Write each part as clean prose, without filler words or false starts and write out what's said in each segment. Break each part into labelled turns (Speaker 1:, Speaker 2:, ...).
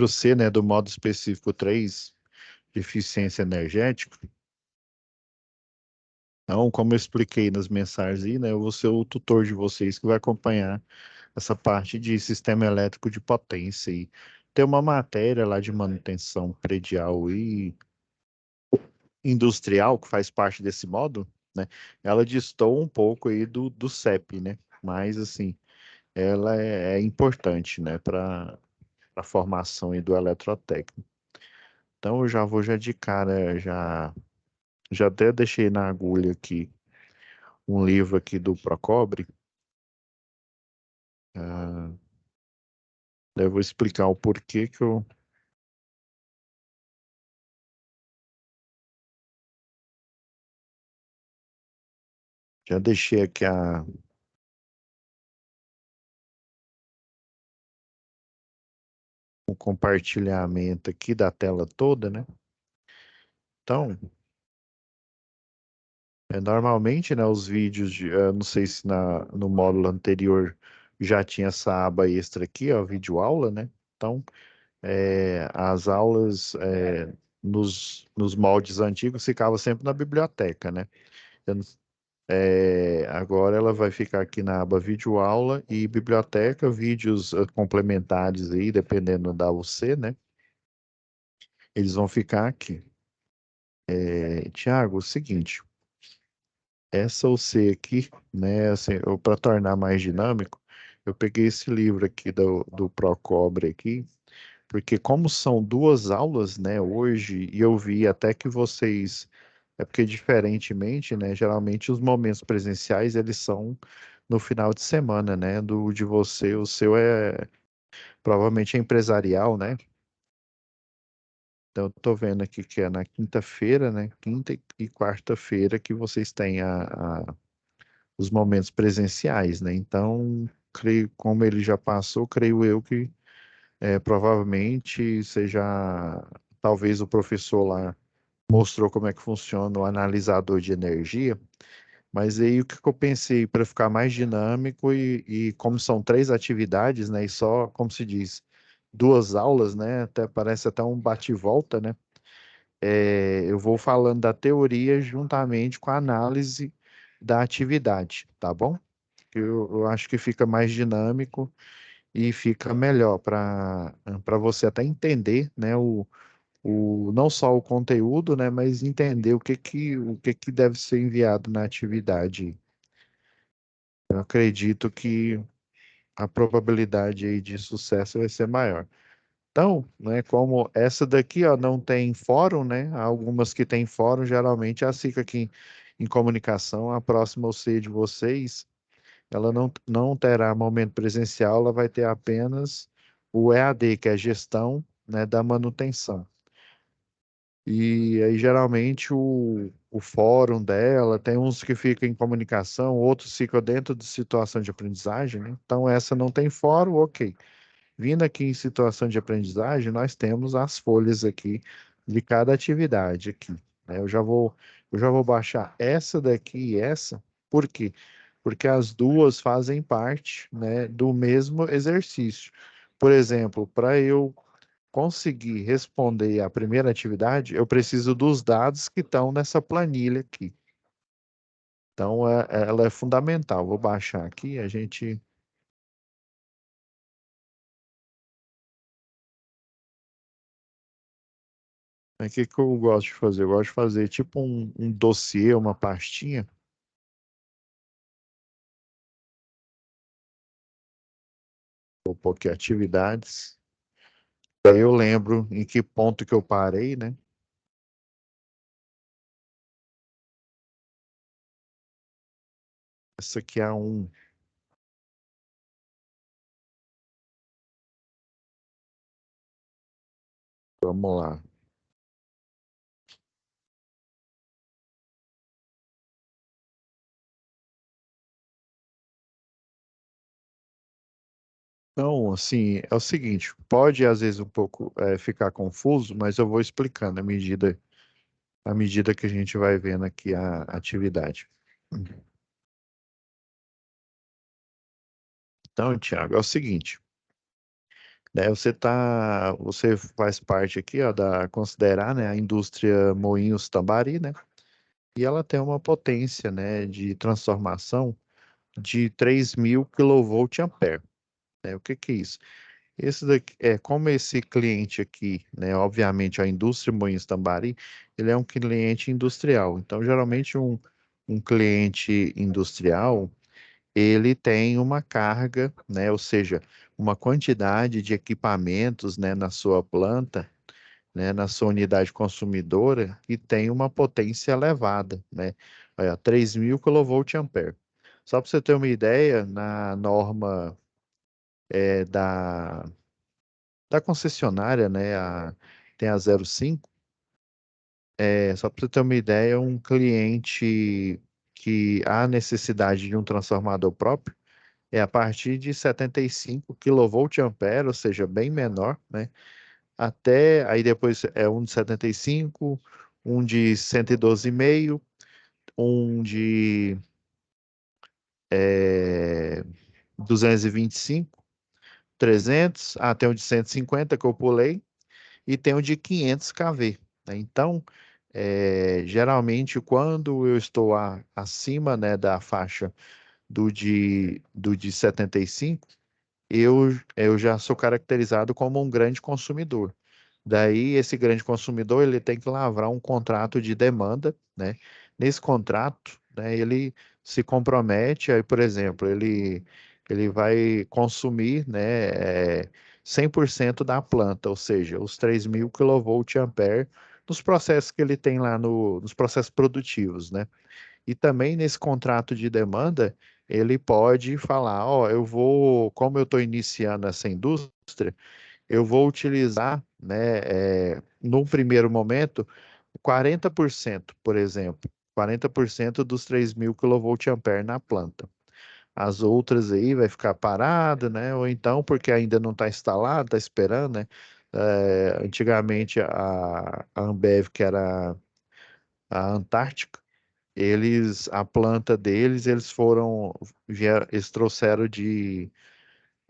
Speaker 1: C, né, do modo específico 3, de eficiência energética. Então, como eu expliquei nas mensagens aí, né, eu vou ser o tutor de vocês que vai acompanhar essa parte de sistema elétrico de potência. E tem uma matéria lá de manutenção predial e industrial que faz parte desse modo, né? Ela distou um pouco aí do CEP, né? Mas, assim, ela é importante, né, para a formação aí do eletrotécnico. Então, eu já vou já de cara, já até deixei na agulha aqui um livro aqui do Procobre. Ah, eu vou explicar o porquê que eu já deixei aqui o compartilhamento aqui da tela toda, né? Então, normalmente, né, os vídeos não sei se no módulo anterior já tinha essa aba extra aqui, ó, vídeo aula, né? Então, as aulas nos moldes antigos ficavam sempre na biblioteca, né? Eu não- agora ela vai ficar aqui na aba vídeo aula e biblioteca, vídeos complementares aí, dependendo da UC, né? Eles vão ficar aqui. Tiago, o seguinte, essa UC aqui, né, assim, para tornar mais dinâmico, eu peguei esse livro aqui do Procobre aqui, porque como são duas aulas, né, hoje, e eu vi até que vocês, é porque diferentemente, né, geralmente os momentos presenciais, eles são no final de semana, né, do de você, o seu provavelmente é empresarial, né, então eu tô vendo aqui que é na quinta-feira, né, quinta e quarta-feira que vocês têm os momentos presenciais, né, então, creio, como ele já passou, creio eu que provavelmente seja, talvez o professor lá mostrou como é que funciona o analisador de energia, mas aí o que que eu pensei para ficar mais dinâmico e como são três atividades, né, e só, como se diz, duas aulas, né, até parece até um bate-volta, né, eu vou falando da teoria juntamente com a análise da atividade, tá bom? Eu acho que fica mais dinâmico e fica melhor para você até entender, né, não só o conteúdo, né, mas entender o que que deve ser enviado na atividade. Eu acredito que a probabilidade aí de sucesso vai ser maior. Então, né, como essa daqui, ó, não tem fórum, né? Há algumas que tem fórum, geralmente elas ficam aqui em comunicação. A próxima eu sei de vocês, ela não terá momento presencial, ela vai ter apenas o EAD, que é gestão, né, da manutenção. E aí, geralmente, o fórum dela, tem uns que ficam em comunicação, outros ficam dentro de situação de aprendizagem, né? Então, essa não tem fórum, ok. Vindo aqui em situação de aprendizagem, nós temos as folhas aqui de cada atividade aqui, né? Eu já vou baixar essa daqui e essa, por quê? Porque as duas fazem parte, né, do mesmo exercício. Por exemplo, para eu conseguir responder a primeira atividade, eu preciso dos dados que estão nessa planilha aqui. Então, ela é fundamental. Vou baixar aqui, a gente. O que que eu gosto de fazer? Eu gosto de fazer tipo um dossiê, uma pastinha. Vou pôr aqui atividades. Aí eu lembro em que ponto que eu parei, né? Essa aqui é um. Vamos lá. Então, assim, é o seguinte, pode às vezes um pouco ficar confuso, mas eu vou explicando à medida que a gente vai vendo aqui a atividade. Então, Tiago, é o seguinte, né? Você faz parte aqui, ó, da considerar, né, a indústria Moinhos Tambari, né? E ela tem uma potência, né, de transformação de 3.000 kVA, né? O que que é isso? Esse daqui, como esse cliente aqui, né, obviamente a indústria Moinhos Tambari, ele é um cliente industrial. Então, geralmente um cliente industrial, ele tem uma carga, né, ou seja, uma quantidade de equipamentos, né, na sua planta, né, na sua unidade consumidora, que tem uma potência elevada, né? Olha, 3.000 kVA. Só para você ter uma ideia, na norma da concessionária, né, tem a 05, só para você ter uma ideia, um cliente que há necessidade de um transformador próprio é a partir de 75 kVA, ou seja, bem menor, né? Até aí depois é um de 75, um de 112,5, um de 225, 300, tem um de 150 que eu pulei e tem um de 500 kV, né? Então, geralmente quando eu estou acima, né, da faixa do de 75, eu já sou caracterizado como um grande consumidor. Daí, esse grande consumidor, ele tem que lavrar um contrato de demanda, né? Nesse contrato, né, ele se compromete, aí, por exemplo, ele vai consumir, né, 100% da planta, ou seja, os 3.000 kVA nos processos que ele tem lá nos processos produtivos, né? E também nesse contrato de demanda, ele pode falar, ó, como eu estou iniciando essa indústria, eu vou utilizar, né, num primeiro momento, 40%, por exemplo, 40% dos 3.000 kVA na planta. As outras aí vai ficar parada, né? Ou então porque ainda não está instalado, está esperando, né? Antigamente a Ambev, que era a Antártica, a planta deles, eles trouxeram de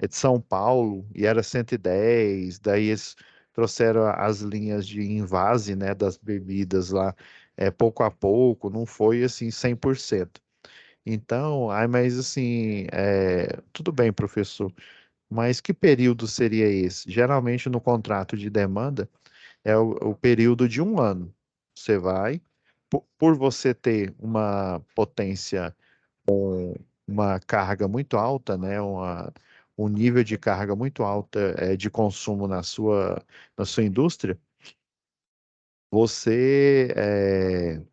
Speaker 1: São Paulo e era 110, daí eles trouxeram as linhas de invase, né, das bebidas lá, pouco a pouco, não foi assim 100%. Então, mas assim, tudo bem, professor, mas que período seria esse? Geralmente no contrato de demanda é o período de um ano. Você vai, por você ter uma potência, uma carga muito alta, né? Um nível de carga muito alta de consumo na sua indústria, você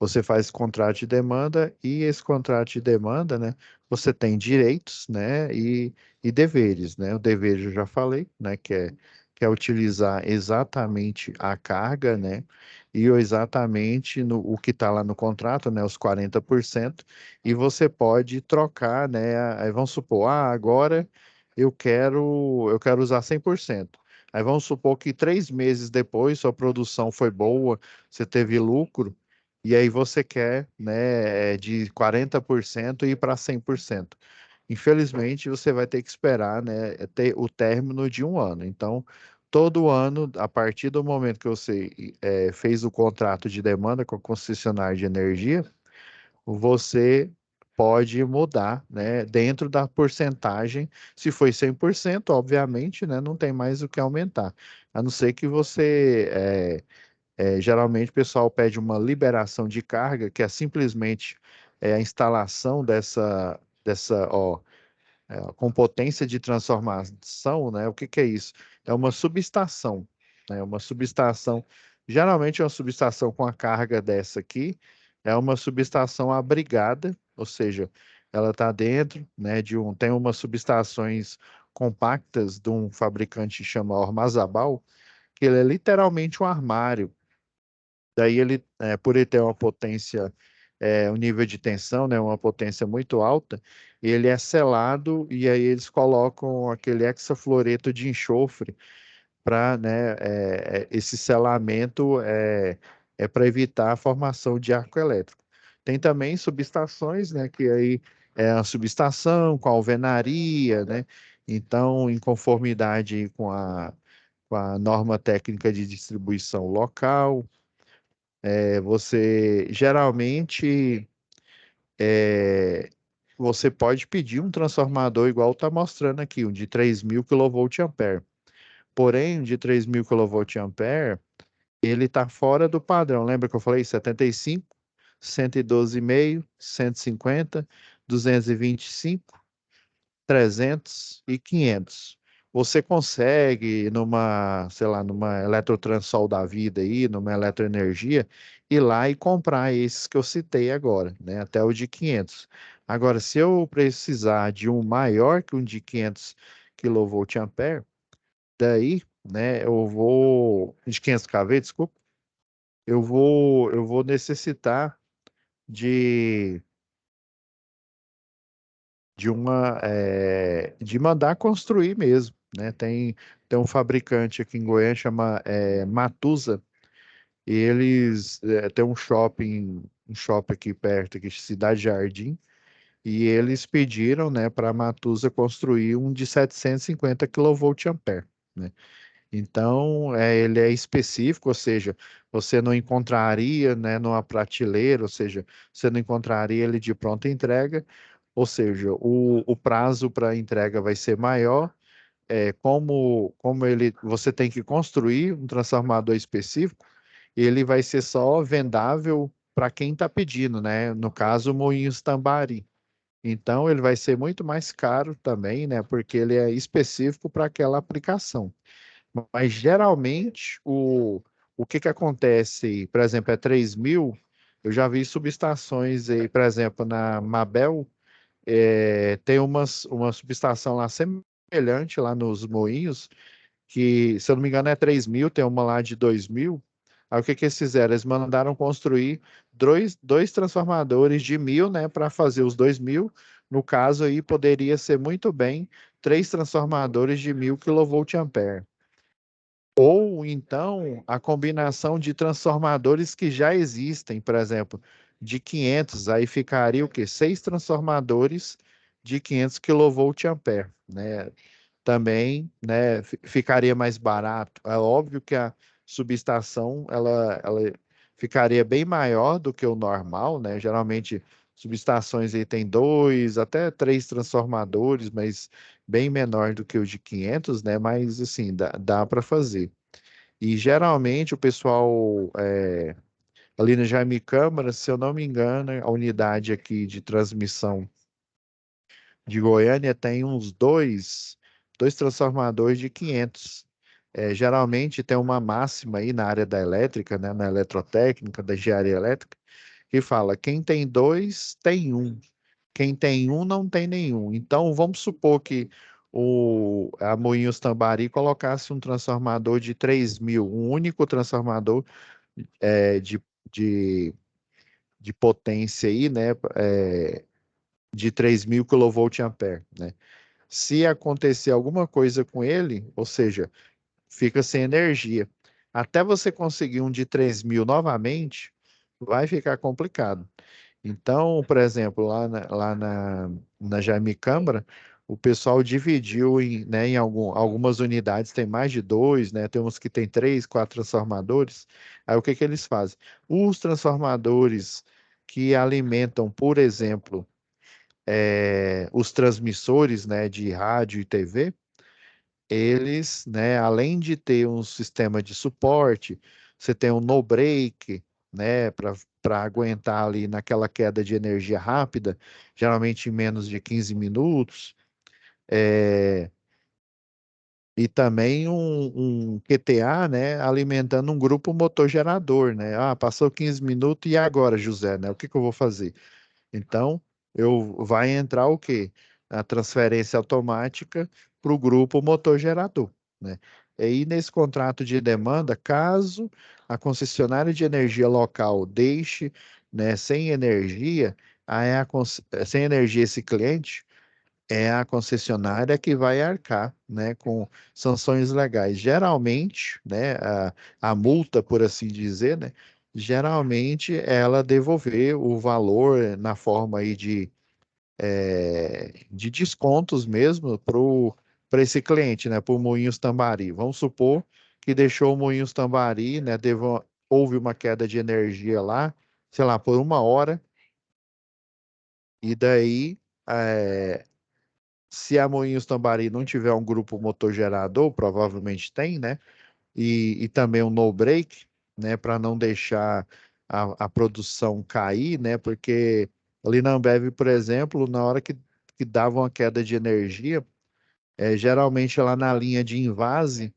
Speaker 1: você faz contrato de demanda e esse contrato de demanda, né, você tem direitos, né, e deveres, né? O dever eu já falei, né, que é utilizar exatamente a carga, né, e exatamente o que está lá no contrato, né, os 40%, e você pode trocar, né, aí vamos supor, agora eu quero usar 100%. Aí vamos supor que 3 meses depois sua produção foi boa, você teve lucro, e aí você quer, né, de 40% ir para 100%. Infelizmente, você vai ter que esperar, né, ter o término de um ano. Então, todo ano, a partir do momento que você fez o contrato de demanda com a concessionária de energia, você pode mudar, né, dentro da porcentagem. Se foi 100%, obviamente, né, não tem mais o que aumentar. A não ser que geralmente o pessoal pede uma liberação de carga, que é simplesmente a instalação com potência de transformação, né? O que que é isso? É uma subestação, né? Uma subestação, geralmente é uma subestação com a carga dessa aqui, é uma subestação abrigada, ou seja, ela está dentro, né, tem umas subestações compactas de um fabricante que chama Ormazabal, que ele é literalmente um armário. Daí por ele ter uma potência, um nível de tensão, né, uma potência muito alta, ele é selado e aí eles colocam aquele hexafluoreto de enxofre para, né, esse selamento é para evitar a formação de arco elétrico. Tem também subestações, né, que aí a subestação, com a alvenaria, né? Então, em conformidade com a norma técnica de distribuição local, você geralmente é, você pode pedir um transformador igual está mostrando aqui, um de 3.000 kVA. Porém, um de 3.000 kVA, ele está fora do padrão. Lembra que eu falei 75, 112,5, 150, 225, 300 e 500. Você consegue numa, sei lá, numa Eletrotransol da vida aí, numa Eletroenergia, ir lá e comprar esses que eu citei agora, né? Até o de 500. Agora, se eu precisar de um maior que um de 500 kVA, daí, né, de 500 kV, desculpa, eu vou necessitar de de mandar construir mesmo, né? Tem um fabricante aqui em Goiânia chama Matusa, e eles têm um shopping aqui perto, aqui, Cidade Jardim, e eles pediram, né, para a Matusa construir um de 750 kVA, né? Então, ele é específico, ou seja, você não encontraria, né, numa prateleira, ou seja, você não encontraria ele de pronta entrega, ou seja, o prazo para entrega vai ser maior, você tem que construir um transformador específico, ele vai ser só vendável para quem está pedindo, né? No caso, o Moinhos Tambari. Então, ele vai ser muito mais caro também, né? Porque ele é específico para aquela aplicação. Mas geralmente o que que acontece, por exemplo, é 3.000, eu já vi subestações aí, por exemplo, na Mabel, tem uma subestação lá semelhante lá nos Moinhos, que, se eu não me engano, é 3.000, tem uma lá de 2.000. Aí o que que eles fizeram? Eles mandaram construir dois transformadores de 1.000, né, para fazer os 2.000. No caso aí, poderia ser muito bem três transformadores de 1.000 kVA. Ou então a combinação de transformadores que já existem, por exemplo, de 500, aí ficaria o quê? Seis transformadores de 500 kVA, né? Também, né, ficaria mais barato. É óbvio que a subestação ela ficaria bem maior do que o normal, né? Geralmente subestações aí tem dois, até três transformadores, mas bem menor do que o de 500, né? Mas assim, dá para fazer. E geralmente o pessoal ali na Jaime Câmara, se eu não me engano, a unidade aqui de transmissão de Goiânia tem uns dois transformadores de 500. Geralmente tem uma máxima aí na área da elétrica, né, na eletrotécnica, da engenharia elétrica, que fala: quem tem dois, tem um. Quem tem um, não tem nenhum. Então, vamos supor que a Moinhos Tambari colocasse um transformador de 3.000, um único transformador é, de, de, de potência aí, né, de 3.000 kVA, né? Se acontecer alguma coisa com ele, ou seja, fica sem energia. Até você conseguir um de 3.000 novamente, vai ficar complicado. Então, por exemplo, lá na Jaime Câmara, o pessoal dividiu em algumas unidades, tem mais de dois, né? Tem uns que tem três, quatro transformadores. Aí o que que eles fazem? Os transformadores que alimentam, por exemplo, os transmissores, né, de rádio e TV, eles, né, além de ter um sistema de suporte, você tem um no break, né, para aguentar ali naquela queda de energia rápida, geralmente em menos de 15 minutos, é, e também um QTA, né, alimentando um grupo motor gerador, né? Ah, passou 15 minutos e agora, José, né? O que que eu vou fazer? Então, vai entrar o quê? A transferência automática para o grupo motor gerador, né? E aí, nesse contrato de demanda, caso a concessionária de energia local deixe, né, sem energia, sem energia esse cliente, é a concessionária que vai arcar, né, com sanções legais. Geralmente, né, a multa, por assim dizer, né, geralmente ela devolver o valor na forma aí de descontos mesmo para esse cliente, né, para o Moinhos Tambari. Vamos supor que deixou o Moinhos Tambari, né, houve uma queda de energia lá, sei lá, por 1 hora, e daí, é, se a Moinhos Tambari não tiver um grupo motor gerador, provavelmente tem, né, e também um no break, né, para não deixar a produção cair, né, porque ali na Ambev, por exemplo, na hora que dava uma queda de energia, geralmente lá na linha de invase,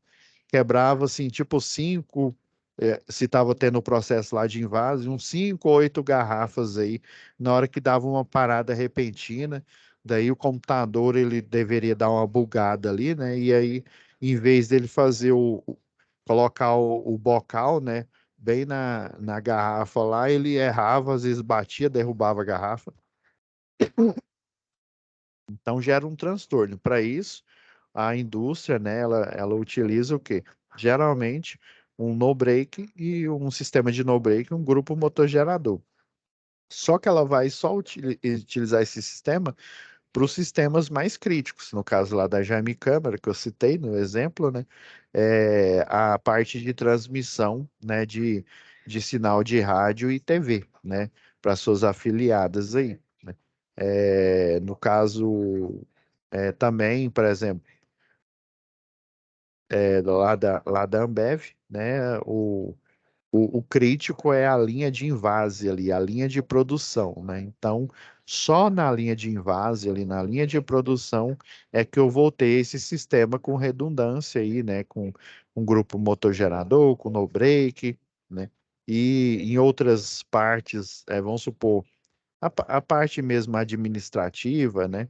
Speaker 1: quebrava assim, tipo cinco, se estava tendo o processo lá de invase, uns 5 ou 8 garrafas aí, na hora que dava uma parada repentina, daí o computador ele deveria dar uma bugada ali, né? E aí, em vez dele fazer colocar o bocal, né? Bem na garrafa lá, ele errava, às vezes batia, derrubava a garrafa. Então gera um transtorno. Para isso, a indústria, né, ela utiliza o quê? Geralmente um no-break e um sistema de no-break, um grupo motor gerador. Só que ela vai só utilizar esse sistema para os sistemas mais críticos. No caso lá da Jaime Câmara, que eu citei no exemplo, né, a parte de transmissão, né, de sinal de rádio e TV, né, para suas afiliadas aí, né. No caso, também, por exemplo, lá da Ambev, né? O crítico é a linha de invase ali, a linha de produção, né? Então, só na linha de invase ali, na linha de produção, é que eu vou ter esse sistema com redundância aí, né? Com um grupo motor gerador, com no break, né? E em outras partes, vamos supor, a parte mesmo administrativa, né?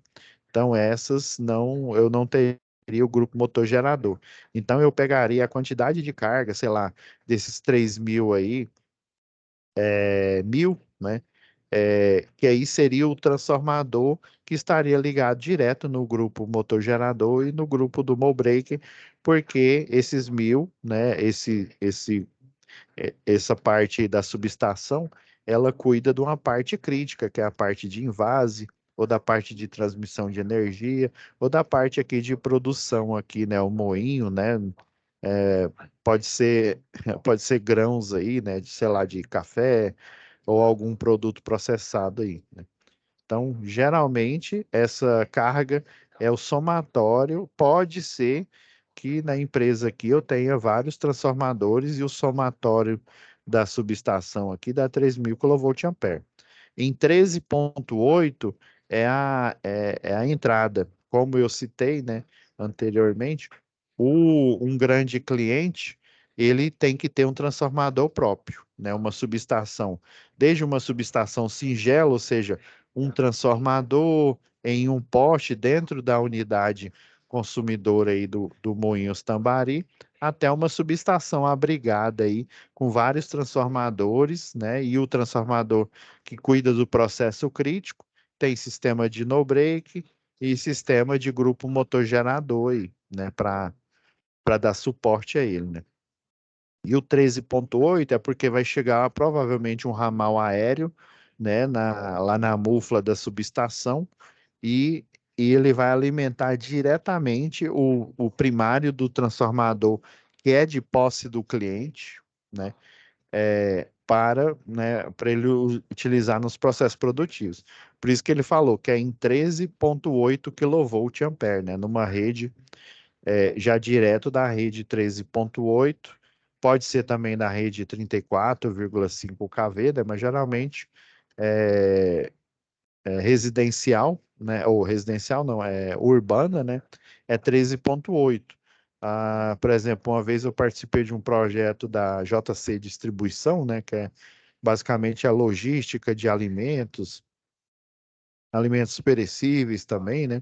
Speaker 1: Então, essas não, eu não teria o grupo motor gerador. Então, eu pegaria a quantidade de carga, sei lá, desses 3.000 aí, 1.000, né? Que aí seria o transformador que estaria ligado direto no grupo motor gerador e no grupo do Mobreak, porque esses 1.000, né? Essa parte da subestação, ela cuida de uma parte crítica, que é a parte de invase, ou da parte de transmissão de energia, ou da parte aqui de produção aqui, né, o moinho, né, é, pode ser, pode ser grãos aí, né, de, sei lá, de café, ou algum produto processado aí, né. Então, geralmente, essa carga é o somatório. Pode ser que na empresa aqui eu tenha vários transformadores e o somatório da subestação aqui dá 3.000 kVA. Em 13,8 é a entrada. Como eu citei, né, anteriormente, um grande cliente, ele tem que ter um transformador próprio, né, uma subestação. Desde uma subestação singela, ou seja, um transformador em um poste dentro da unidade consumidora aí do Moinhos Tambari, até uma subestação abrigada aí com vários transformadores, né? E o transformador que cuida do processo crítico tem sistema de no break e sistema de grupo motor gerador aí, né? Para dar suporte a ele, né? E o 13,8 é porque vai chegar provavelmente um ramal aéreo, né, lá na mufla da subestação, e, e ele vai alimentar diretamente o primário do transformador, que é de posse do cliente, né, para ele utilizar nos processos produtivos. Por isso que ele falou que é em 13,8 kVA, né, numa rede já direto da rede 13,8, pode ser também da rede 34,5 kV, né, mas geralmente é, residencial, né, ou residencial não, é urbana, né, é 13,8. Por exemplo, uma vez eu participei de um projeto da JC Distribuição, né, que é basicamente a logística de alimentos, alimentos perecíveis também, né?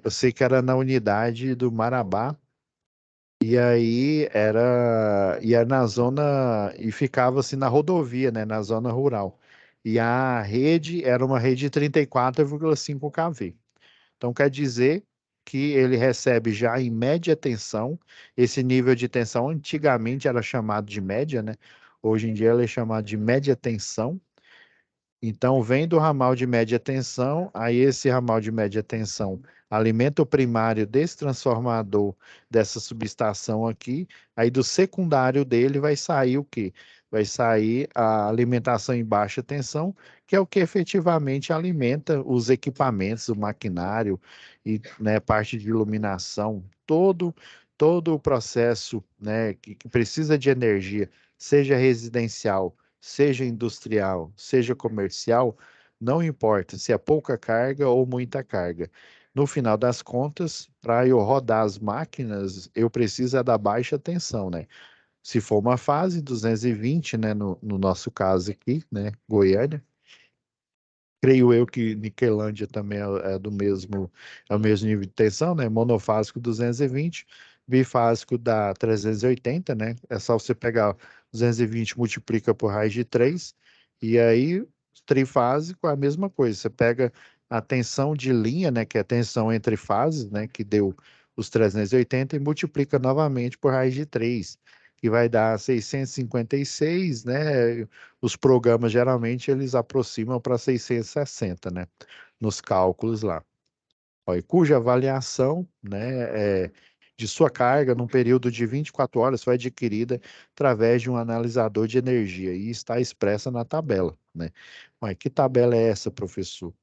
Speaker 1: Eu sei que era na unidade do Marabá, e aí ia na zona, e ficava assim na rodovia, né, na zona rural. E a rede era uma rede de 34,5 kV. Então quer dizer que ele recebe já em média tensão. Esse nível de tensão antigamente era chamado de média, né? Hoje em dia ele é chamado de média tensão. Então, vem do ramal de média tensão, aí esse ramal de média tensão alimenta o primário desse transformador, dessa subestação aqui, aí do secundário dele vai sair o quê? Vai sair a alimentação em baixa tensão, que é o que efetivamente alimenta os equipamentos, o maquinário e, né, parte de iluminação, todo o processo, né, que precisa de energia, seja residencial, seja industrial, seja comercial, não importa se é pouca carga ou muita carga. No final das contas, para eu rodar as máquinas, eu preciso é da baixa tensão, né? Se for uma fase 220, né, no nosso caso aqui, né, Goiânia, creio eu que Niquelândia também é do mesmo, é o mesmo nível de tensão, né? Monofásico 220, bifásico dá 380, né? É só você pegar 220 multiplica por raiz de 3, e aí trifásico é a mesma coisa. Você pega a tensão de linha, né? Que é a tensão entre fases, né? Que deu os 380 e multiplica novamente por raiz de 3, que vai dar 656, né? Os programas geralmente eles aproximam para 660, né? Nos cálculos lá. Ó, e cuja avaliação, né, de sua carga num período de 24 horas foi adquirida através de um analisador de energia e está expressa na tabela, né? Mas que tabela é essa, professor?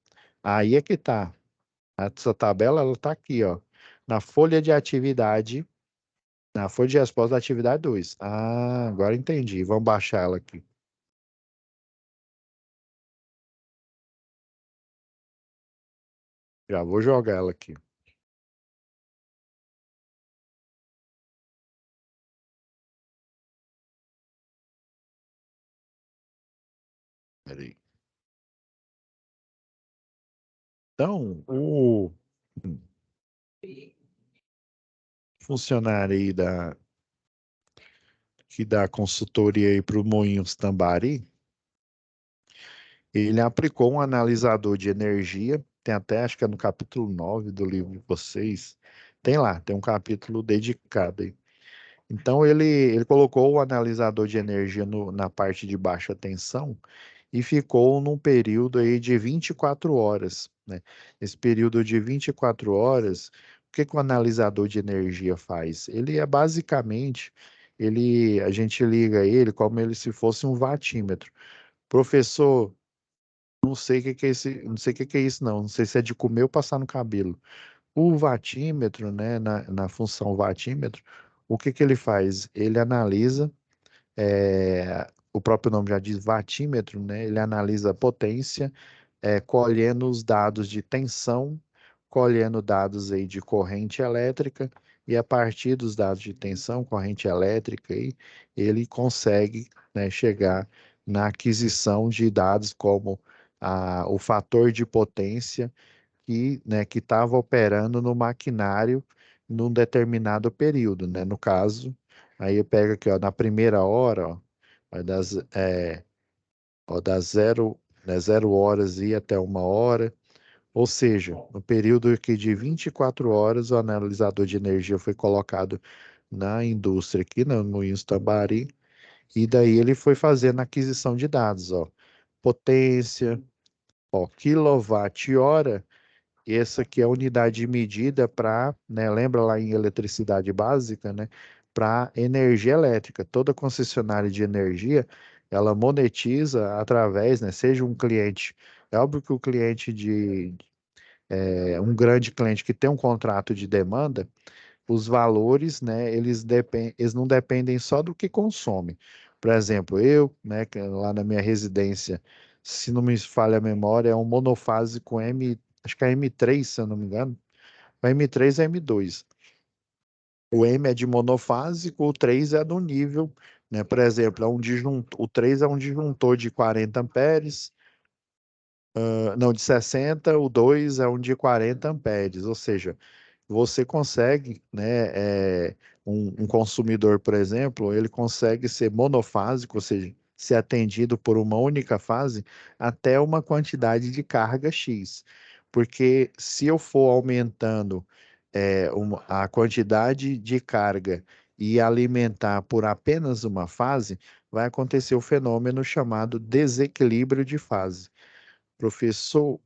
Speaker 1: Aí é que tá. Essa tabela ela tá aqui, ó, na folha de atividade, na folha de resposta da atividade 2. Ah, agora entendi. Vamos baixar ela aqui. Já vou jogar ela aqui. Peraí. Então, o funcionário aí que dá consultoria aí para o Moinhos Tambari, ele aplicou um analisador de energia, tem até, acho que é no capítulo 9 do livro de vocês, tem lá, tem um capítulo dedicado aí. Então, ele colocou o analisador de energia na parte de baixa tensão e ficou num período aí de 24 horas, né? Esse período de 24 horas, o que que o analisador de energia faz? Ele é basicamente, a gente liga ele como ele se fosse um vatímetro. Professor, não sei o que que é esse, não sei o que que é isso não sei se é de comer ou passar no cabelo. O vatímetro, né, na função vatímetro, o que que ele faz? Ele analisa, o próprio nome já diz vatímetro, né? Ele analisa a potência, colhendo os dados de tensão, colhendo dados aí de corrente elétrica, e a partir dos dados de tensão, corrente elétrica, aí, ele consegue, né, chegar na aquisição de dados como o fator de potência que estava operando no maquinário num determinado período, né? No caso, aí eu pego aqui, ó, na primeira hora, ó, vai dar, ó, dá zero, né, 0 horas e até 1 hora, ou seja, no período aqui de 24 horas, o analisador de energia foi colocado na indústria aqui, no Moinhos Tambari, e daí ele foi fazendo a aquisição de dados, ó, potência, ó, quilowatt-hora. Essa aqui é a unidade de medida para, né, lembra lá em eletricidade básica, né, para energia elétrica. Toda concessionária de energia, ela monetiza através, né, seja um cliente, é óbvio que o cliente um grande cliente que tem um contrato de demanda, os valores, né, eles não dependem só do que consome. Por exemplo, eu, né, lá na minha residência, se não me falha a memória, é um monofásico acho que é M3, se eu não me engano. O M3 é M2. O M é de monofásico, o 3 é do nível, né? Por exemplo, o 3 é um disjuntor de 40 amperes, não, de 60, o 2 é um de 40 amperes, ou seja, você consegue, né, um consumidor, por exemplo, ele consegue ser monofásico, ou seja, ser atendido por uma única fase até uma quantidade de carga X. Porque se eu for aumentando a quantidade de carga e alimentar por apenas uma fase, vai acontecer o fenômeno chamado desequilíbrio de fase. Professor,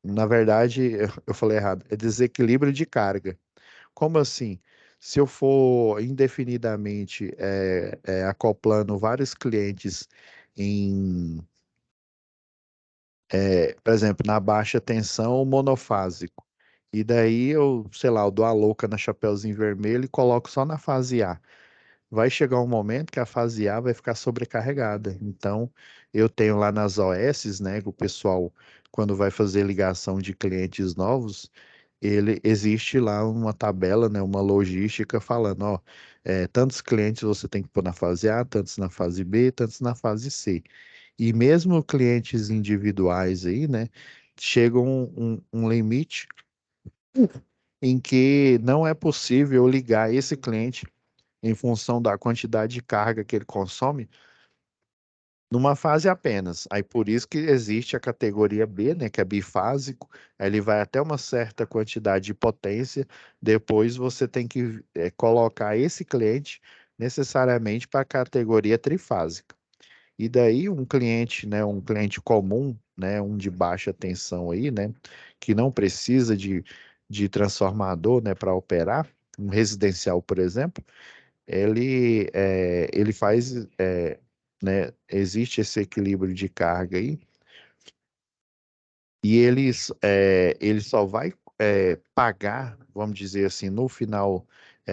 Speaker 1: na verdade, eu falei errado, é desequilíbrio de carga. Como assim? Se eu for indefinidamente acoplando vários clientes em, por exemplo, na baixa tensão monofásico, e daí eu, sei lá, eu dou a louca na Chapeuzinho Vermelho e coloco só na fase A. Vai chegar um momento que a fase A vai ficar sobrecarregada. Então, eu tenho lá nas OS, né, que o pessoal, quando vai fazer ligação de clientes novos, ele existe lá uma tabela, né, uma logística falando, ó, tantos clientes você tem que pôr na fase A, tantos na fase B, tantos na fase C. E mesmo clientes individuais aí, né, chega um limite em que não é possível ligar esse cliente em função da quantidade de carga que ele consome numa fase apenas. Aí por isso que existe a categoria B, né, que é bifásico, aí ele vai até uma certa quantidade de potência, depois você tem que colocar esse cliente necessariamente para a categoria trifásica. E daí um cliente, né, um cliente comum, né, um de baixa tensão aí, né, que não precisa de transformador, né, para operar, um residencial, por exemplo, ele faz, né, existe esse equilíbrio de carga aí, e ele só vai pagar, vamos dizer assim, no final,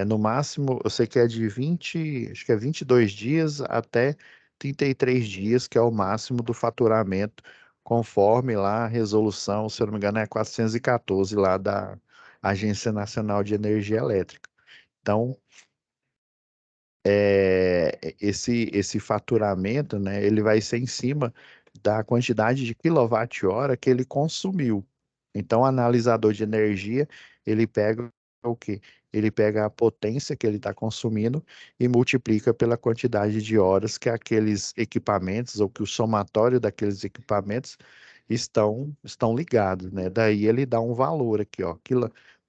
Speaker 1: no máximo, eu sei que é de 20, acho que é 22 dias até 33 dias, que é o máximo do faturamento, conforme lá a resolução, se eu não me engano, é 414 lá da Agência Nacional de Energia Elétrica. Então, esse faturamento, né, ele vai ser em cima da quantidade de quilowatt-hora que ele consumiu. Então, o analisador de energia, ele pega o quê? Ele pega a potência que ele está consumindo e multiplica pela quantidade de horas que aqueles equipamentos, ou que o somatório daqueles equipamentos estão ligados, né? Daí ele dá um valor aqui, ó.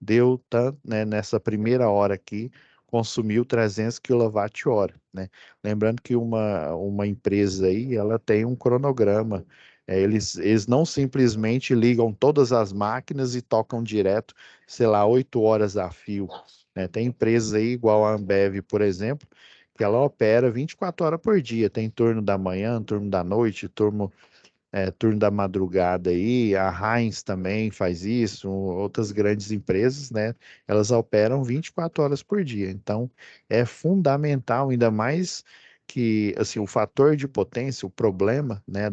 Speaker 1: Deu tanto, né, nessa primeira hora aqui, consumiu 300 kWh, né? Lembrando que uma empresa aí, ela tem um cronograma. Eles não simplesmente ligam todas as máquinas e tocam direto, sei lá, 8 horas a fio, né? Tem empresas aí, igual a Ambev, por exemplo, que ela opera 24 horas por dia. Tem turno da manhã, turno da noite, turno da madrugada aí, a Heinz também faz isso, outras grandes empresas, né? Elas operam 24 horas por dia. Então, é fundamental, ainda mais que, assim, o fator de potência, o problema, né,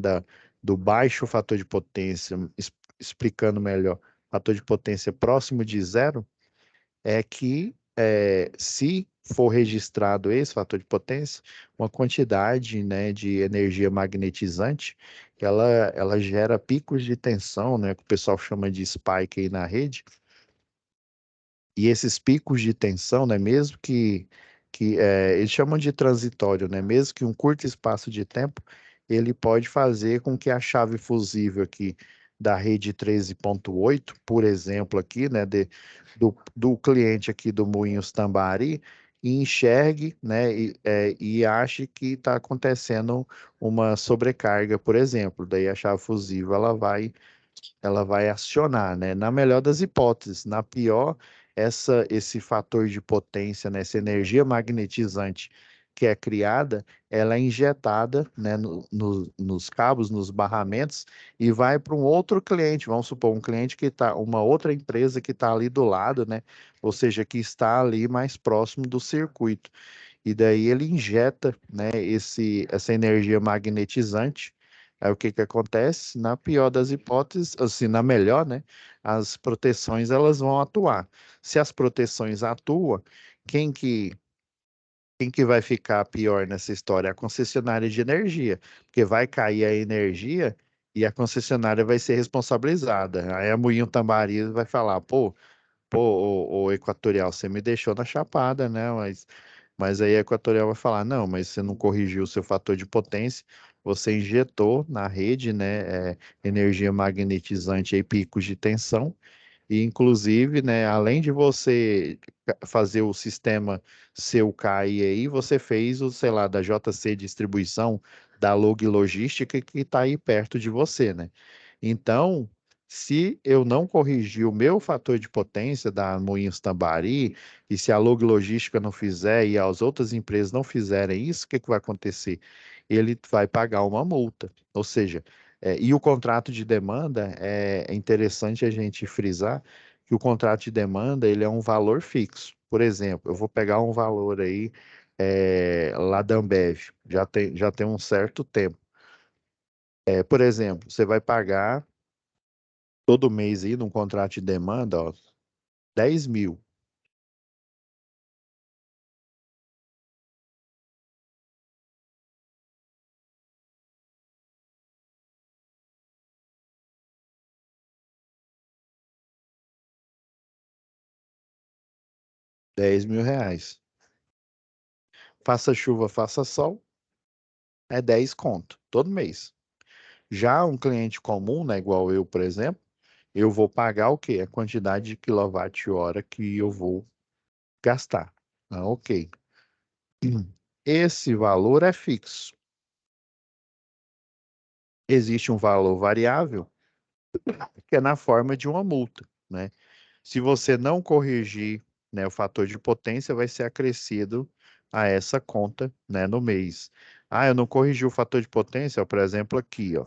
Speaker 1: do baixo fator de potência, explicando melhor, fator de potência próximo de zero, é que se for registrado esse fator de potência, uma quantidade, né, de energia magnetizante, ela gera picos de tensão, né, que o pessoal chama de spike aí na rede, e esses picos de tensão, né, mesmo que eles chamam de transitório, né, mesmo que um curto espaço de tempo, ele pode fazer com que a chave fusível aqui da rede 13.8, por exemplo, aqui, né, do cliente aqui do Moinhos Tambari, enxergue, né, e ache que está acontecendo uma sobrecarga, por exemplo. Daí a chave fusível ela vai acionar, né? Na melhor das hipóteses, na pior, esse fator de potência, né? Essa energia magnetizante que é criada, ela é injetada, né? Nos cabos, nos barramentos e vai para um outro cliente. Vamos supor, um cliente que está, uma outra empresa que está ali do lado, né? Ou seja, que está ali mais próximo do circuito. E daí ele injeta, né, essa energia magnetizante. Aí o que que acontece? Na pior das hipóteses, assim, na melhor, né, as proteções elas vão atuar. Se as proteções atuam, quem que quem que vai ficar pior nessa história? A concessionária de energia, porque vai cair a energia e a concessionária vai ser responsabilizada. Aí a Moinho Tambari vai falar, pô, o Equatorial, você me deixou na chapada, né? Mas aí a Equatorial vai falar, não, mas você não corrigiu o seu fator de potência, você injetou na rede, né, energia magnetizante e picos de tensão, e inclusive, né, além de você fazer o sistema seu cair aí, você fez o, sei lá, da JC Distribuição, da Log Logística, que está aí perto de você, né? Então, se eu não corrigir o meu fator de potência da Moinhos Tambari, e se a Log Logística não fizer e as outras empresas não fizerem isso, o que que vai acontecer? Ele vai pagar uma multa. Ou seja, e o contrato de demanda, é interessante a gente frisar que o contrato de demanda ele é um valor fixo. Por exemplo, eu vou pegar um valor aí lá da Ambev, já tem um certo tempo. Por exemplo, você vai pagar todo mês aí num contrato de demanda, ó, 10 mil, 10 mil reais. Faça chuva, faça sol, é 10 conto, todo mês. Já um cliente comum, né, igual eu, por exemplo, eu vou pagar o quê? A quantidade de quilowatt-hora que eu vou gastar. Ah, ok. Esse valor é fixo. Existe um valor variável, que é na forma de uma multa, né? Se você não corrigir, né, o fator de potência, vai ser acrescido a essa conta, né, no mês. Ah, eu não corrigi o fator de potência, ó, por exemplo, aqui, ó.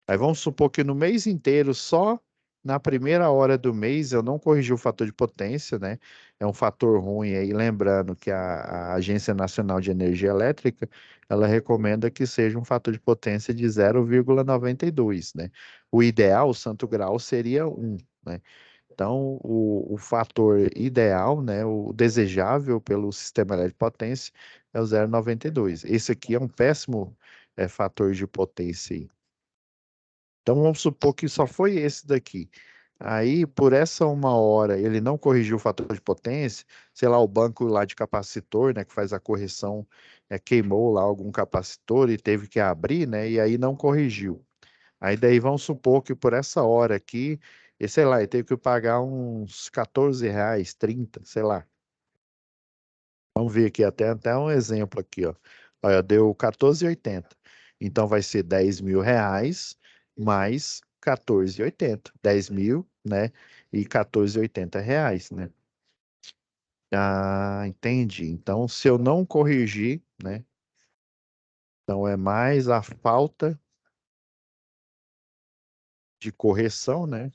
Speaker 1: Aí vamos supor que no mês inteiro, só na primeira hora do mês, eu não corrigi o fator de potência, né? É um fator ruim aí, lembrando que a Agência Nacional de Energia Elétrica, ela recomenda que seja um fator de potência de 0,92, né? O ideal, o santo grau, seria 1, né? Então, o fator ideal, né, o desejável pelo sistema elétrico de potência é o 0,92. Esse aqui é um péssimo fator de potência aí. Então, vamos supor que só foi esse daqui. Aí, por essa uma hora, ele não corrigiu o fator de potência, sei lá, o banco lá de capacitor, né, que faz a correção, queimou lá algum capacitor e teve que abrir, né, e aí não corrigiu. Aí daí vamos supor que por essa hora aqui, e sei lá, ele teve que pagar uns R$ 14, 30, sei lá. Vamos ver aqui até um exemplo aqui, ó. Olha, deu 14,80. Então vai ser 10 mil reais mais 14,80. 10 mil, né? E 14,80 reais, né? Ah, entendi. Então, se eu não corrigir, né? Então é mais a falta de correção, né?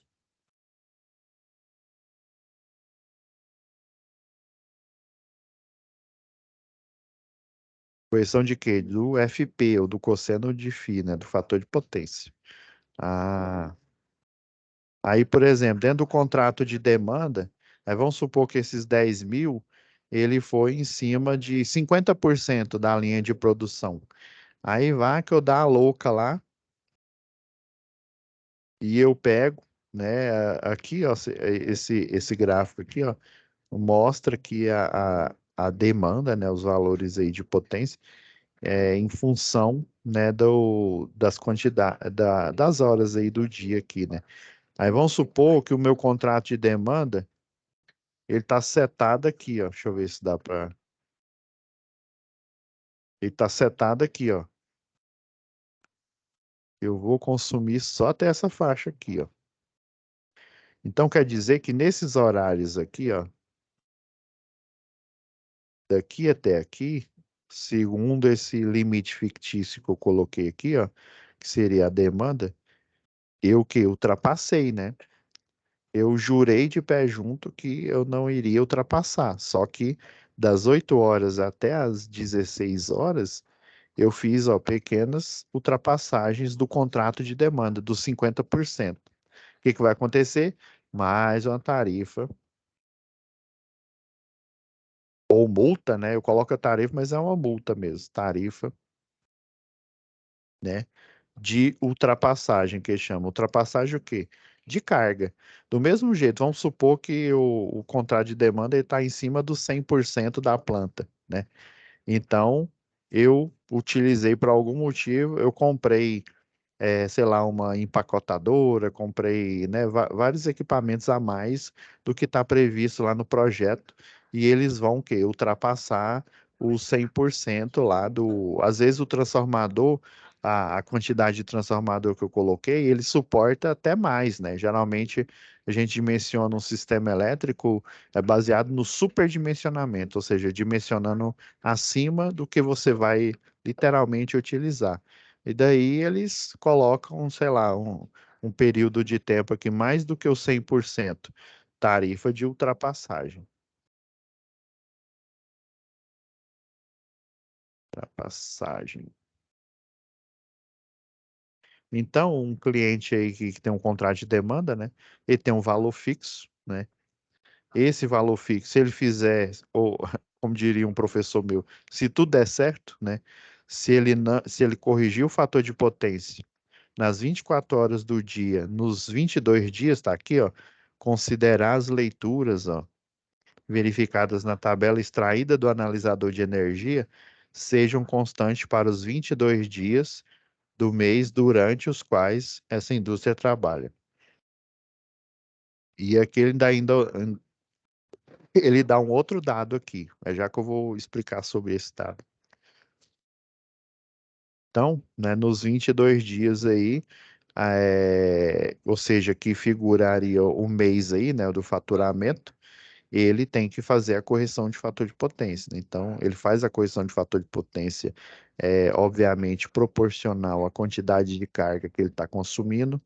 Speaker 1: Correção de quê? Do FP, ou do cosseno de φ, né? Do fator de potência. Ah, aí, por exemplo, dentro do contrato de demanda, aí vamos supor que esses 10 mil, ele foi em cima de 50% da linha de produção. Aí vai que eu dá a louca lá e eu pego, né? Aqui, ó, esse gráfico aqui, ó, mostra que a demanda, né? Os valores aí de potência em função, né, das quantidades, das horas aí do dia aqui, né? Aí vamos supor que o meu contrato de demanda, ele tá setado aqui, ó. Deixa eu ver se dá para. Ele tá setado aqui, ó. Eu vou consumir só até essa faixa aqui, ó. Então quer dizer que nesses horários aqui, ó, daqui até aqui, segundo esse limite fictício que eu coloquei aqui, ó, que seria a demanda, eu que ultrapassei, né? Eu jurei de pé junto que eu não iria ultrapassar. Só que das 8 horas até as 16 horas, eu fiz, ó, pequenas ultrapassagens do contrato de demanda, dos 50%. O que que vai acontecer? Mais uma tarifa ou multa, né? Eu coloco a tarifa, mas é uma multa mesmo. Tarifa, né? De ultrapassagem, que chama. Ultrapassagem o quê? De carga. Do mesmo jeito, vamos supor que o contrato de demanda está em cima dos 100% da planta, né? Então, eu utilizei por algum motivo, eu comprei, sei lá, uma empacotadora, comprei, né, vários equipamentos a mais do que está previsto lá no projeto, e eles vão o quê? Ultrapassar os 100% lá do. Às vezes o transformador a quantidade de transformador que eu coloquei, ele suporta até mais, né? Geralmente a gente dimensiona um sistema elétrico baseado no superdimensionamento, ou seja, dimensionando acima do que você vai literalmente utilizar. E daí eles colocam, sei lá, um período de tempo aqui mais do que o 100%, tarifa de ultrapassagem. Ultrapassagem. Então, um cliente aí que tem um contrato de demanda, né? Ele tem um valor fixo, né? Esse valor fixo, se ele fizer, ou como diria um professor meu, se tudo der certo, né? Se ele corrigir o fator de potência nas 24 horas do dia, nos 22 dias, tá aqui, ó, considerar as leituras, ó, verificadas na tabela extraída do analisador de energia, sejam constantes para os 22 dias do mês durante os quais essa indústria trabalha. E aqui ele dá um outro dado aqui, é já que eu vou explicar sobre esse dado. Então, né, nos 22 dias aí, ou seja, que figuraria o mês aí, né, do faturamento, ele tem que fazer a correção de fator de potência, né? Então, ele faz a correção de fator de potência, obviamente, proporcional à quantidade de carga que ele está consumindo.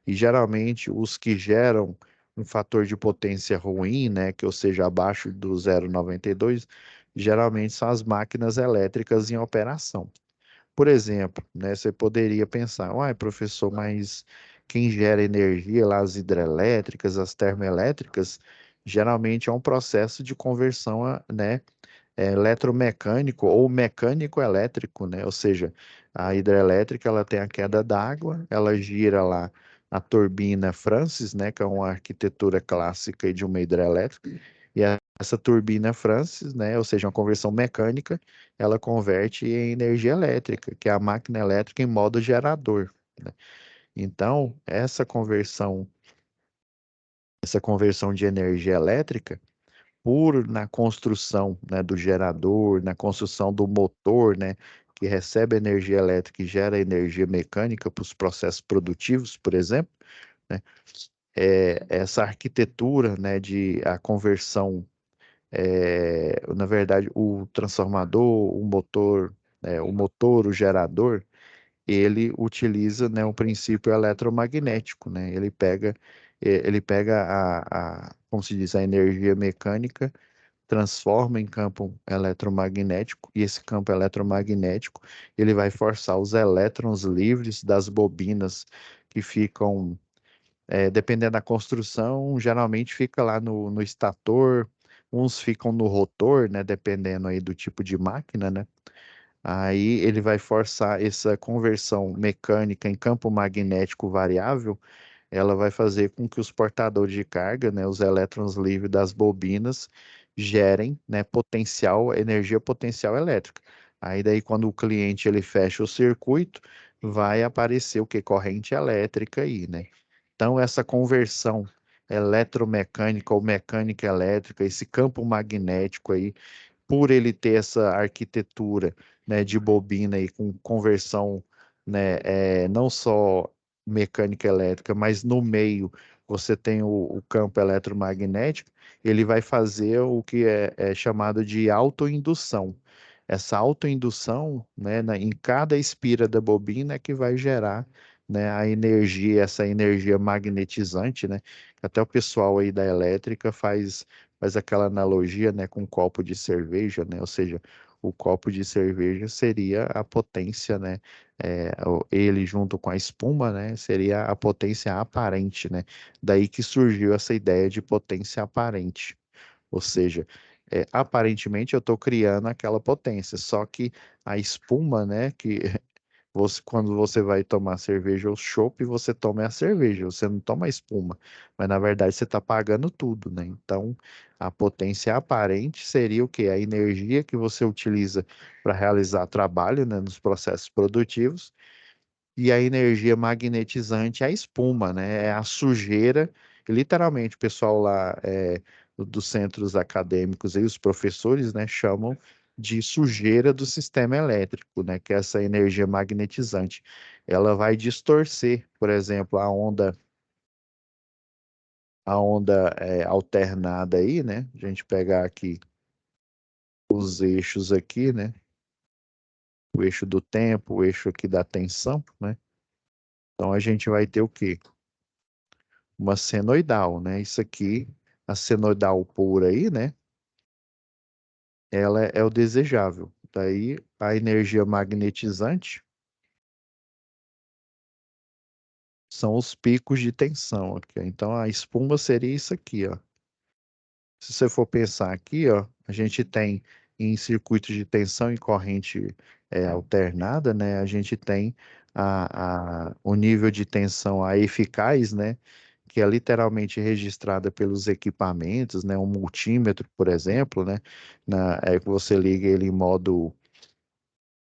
Speaker 1: E geralmente os que geram um fator de potência ruim, né, que ou seja, abaixo do 0,92, geralmente são as máquinas elétricas em operação. Por exemplo, né, você poderia pensar, uai, professor, mas quem gera energia lá, as hidrelétricas, as termoelétricas, geralmente é um processo de conversão, né, eletromecânico ou mecânico elétrico, né? Ou seja, a hidrelétrica ela tem a queda d'água, ela gira lá a turbina Francis, né? Que é uma arquitetura clássica de uma hidrelétrica. E essa turbina Francis, né? Ou seja, uma conversão mecânica, ela converte em energia elétrica, que é a máquina elétrica em modo gerador, né? Então, essa conversão de energia elétrica por na construção, né, do gerador, na construção do motor, né, que recebe energia elétrica e gera energia mecânica para os processos produtivos, por exemplo, né, essa arquitetura, né, de a conversão, na verdade, o transformador, o motor, o gerador, ele utiliza, né, um princípio eletromagnético, né, ele pega como se diz, a energia mecânica, transforma em campo eletromagnético e esse campo eletromagnético ele vai forçar os elétrons livres das bobinas que ficam, dependendo da construção, geralmente fica lá no estator, uns ficam no rotor, né, dependendo aí do tipo de máquina, né? Aí ele vai forçar essa conversão mecânica em campo magnético variável, ela vai fazer com que os portadores de carga, né, os elétrons livres das bobinas, gerem, né, energia potencial elétrica. Aí daí quando o cliente ele fecha o circuito, vai aparecer o que? Corrente elétrica aí, né? Então essa conversão eletromecânica ou mecânica elétrica, esse campo magnético aí, por ele ter essa arquitetura, né, de bobina e com conversão, né, não só mecânica elétrica, mas no meio você tem o campo eletromagnético, ele vai fazer o que é chamado de autoindução. Essa autoindução, né, em cada espira da bobina é que vai gerar, né, a energia, essa energia magnetizante, né? Até o pessoal aí da elétrica faz aquela analogia, né, com um copo de cerveja, né? Ou seja, o copo de cerveja seria a potência, né? Ele junto com a espuma, né? Seria a potência aparente, né? Daí que surgiu essa ideia de potência aparente. Ou seja, aparentemente eu estou criando aquela potência, só que a espuma, né? Que quando você vai tomar cerveja ou chopp, você toma a cerveja, você não toma a espuma. Mas na verdade você está pagando tudo, né? Então a potência aparente seria o quê? A energia que você utiliza para realizar trabalho, né, nos processos produtivos, e a energia magnetizante é a espuma, né? É a sujeira. E, literalmente, o pessoal lá dos centros acadêmicos e os professores, né, chamam de sujeira do sistema elétrico, né? Que é essa energia magnetizante. Ela vai distorcer, por exemplo, a onda alternada aí, né? A gente pegar aqui os eixos aqui, né? O eixo do tempo, o eixo aqui da tensão, né? Então a gente vai ter o quê? Uma senoidal, né? Isso aqui, a senoidal pura aí, né? Ela é o desejável. Daí a energia magnetizante são os picos de tensão aqui, ó. Então a espuma seria isso aqui, ó. Se você for pensar aqui, ó, a gente tem em circuitos de tensão e corrente alternada, né? A gente tem o nível de tensão a eficaz, né? Que é literalmente registrada pelos equipamentos, né? Um multímetro, por exemplo, né? Que você liga ele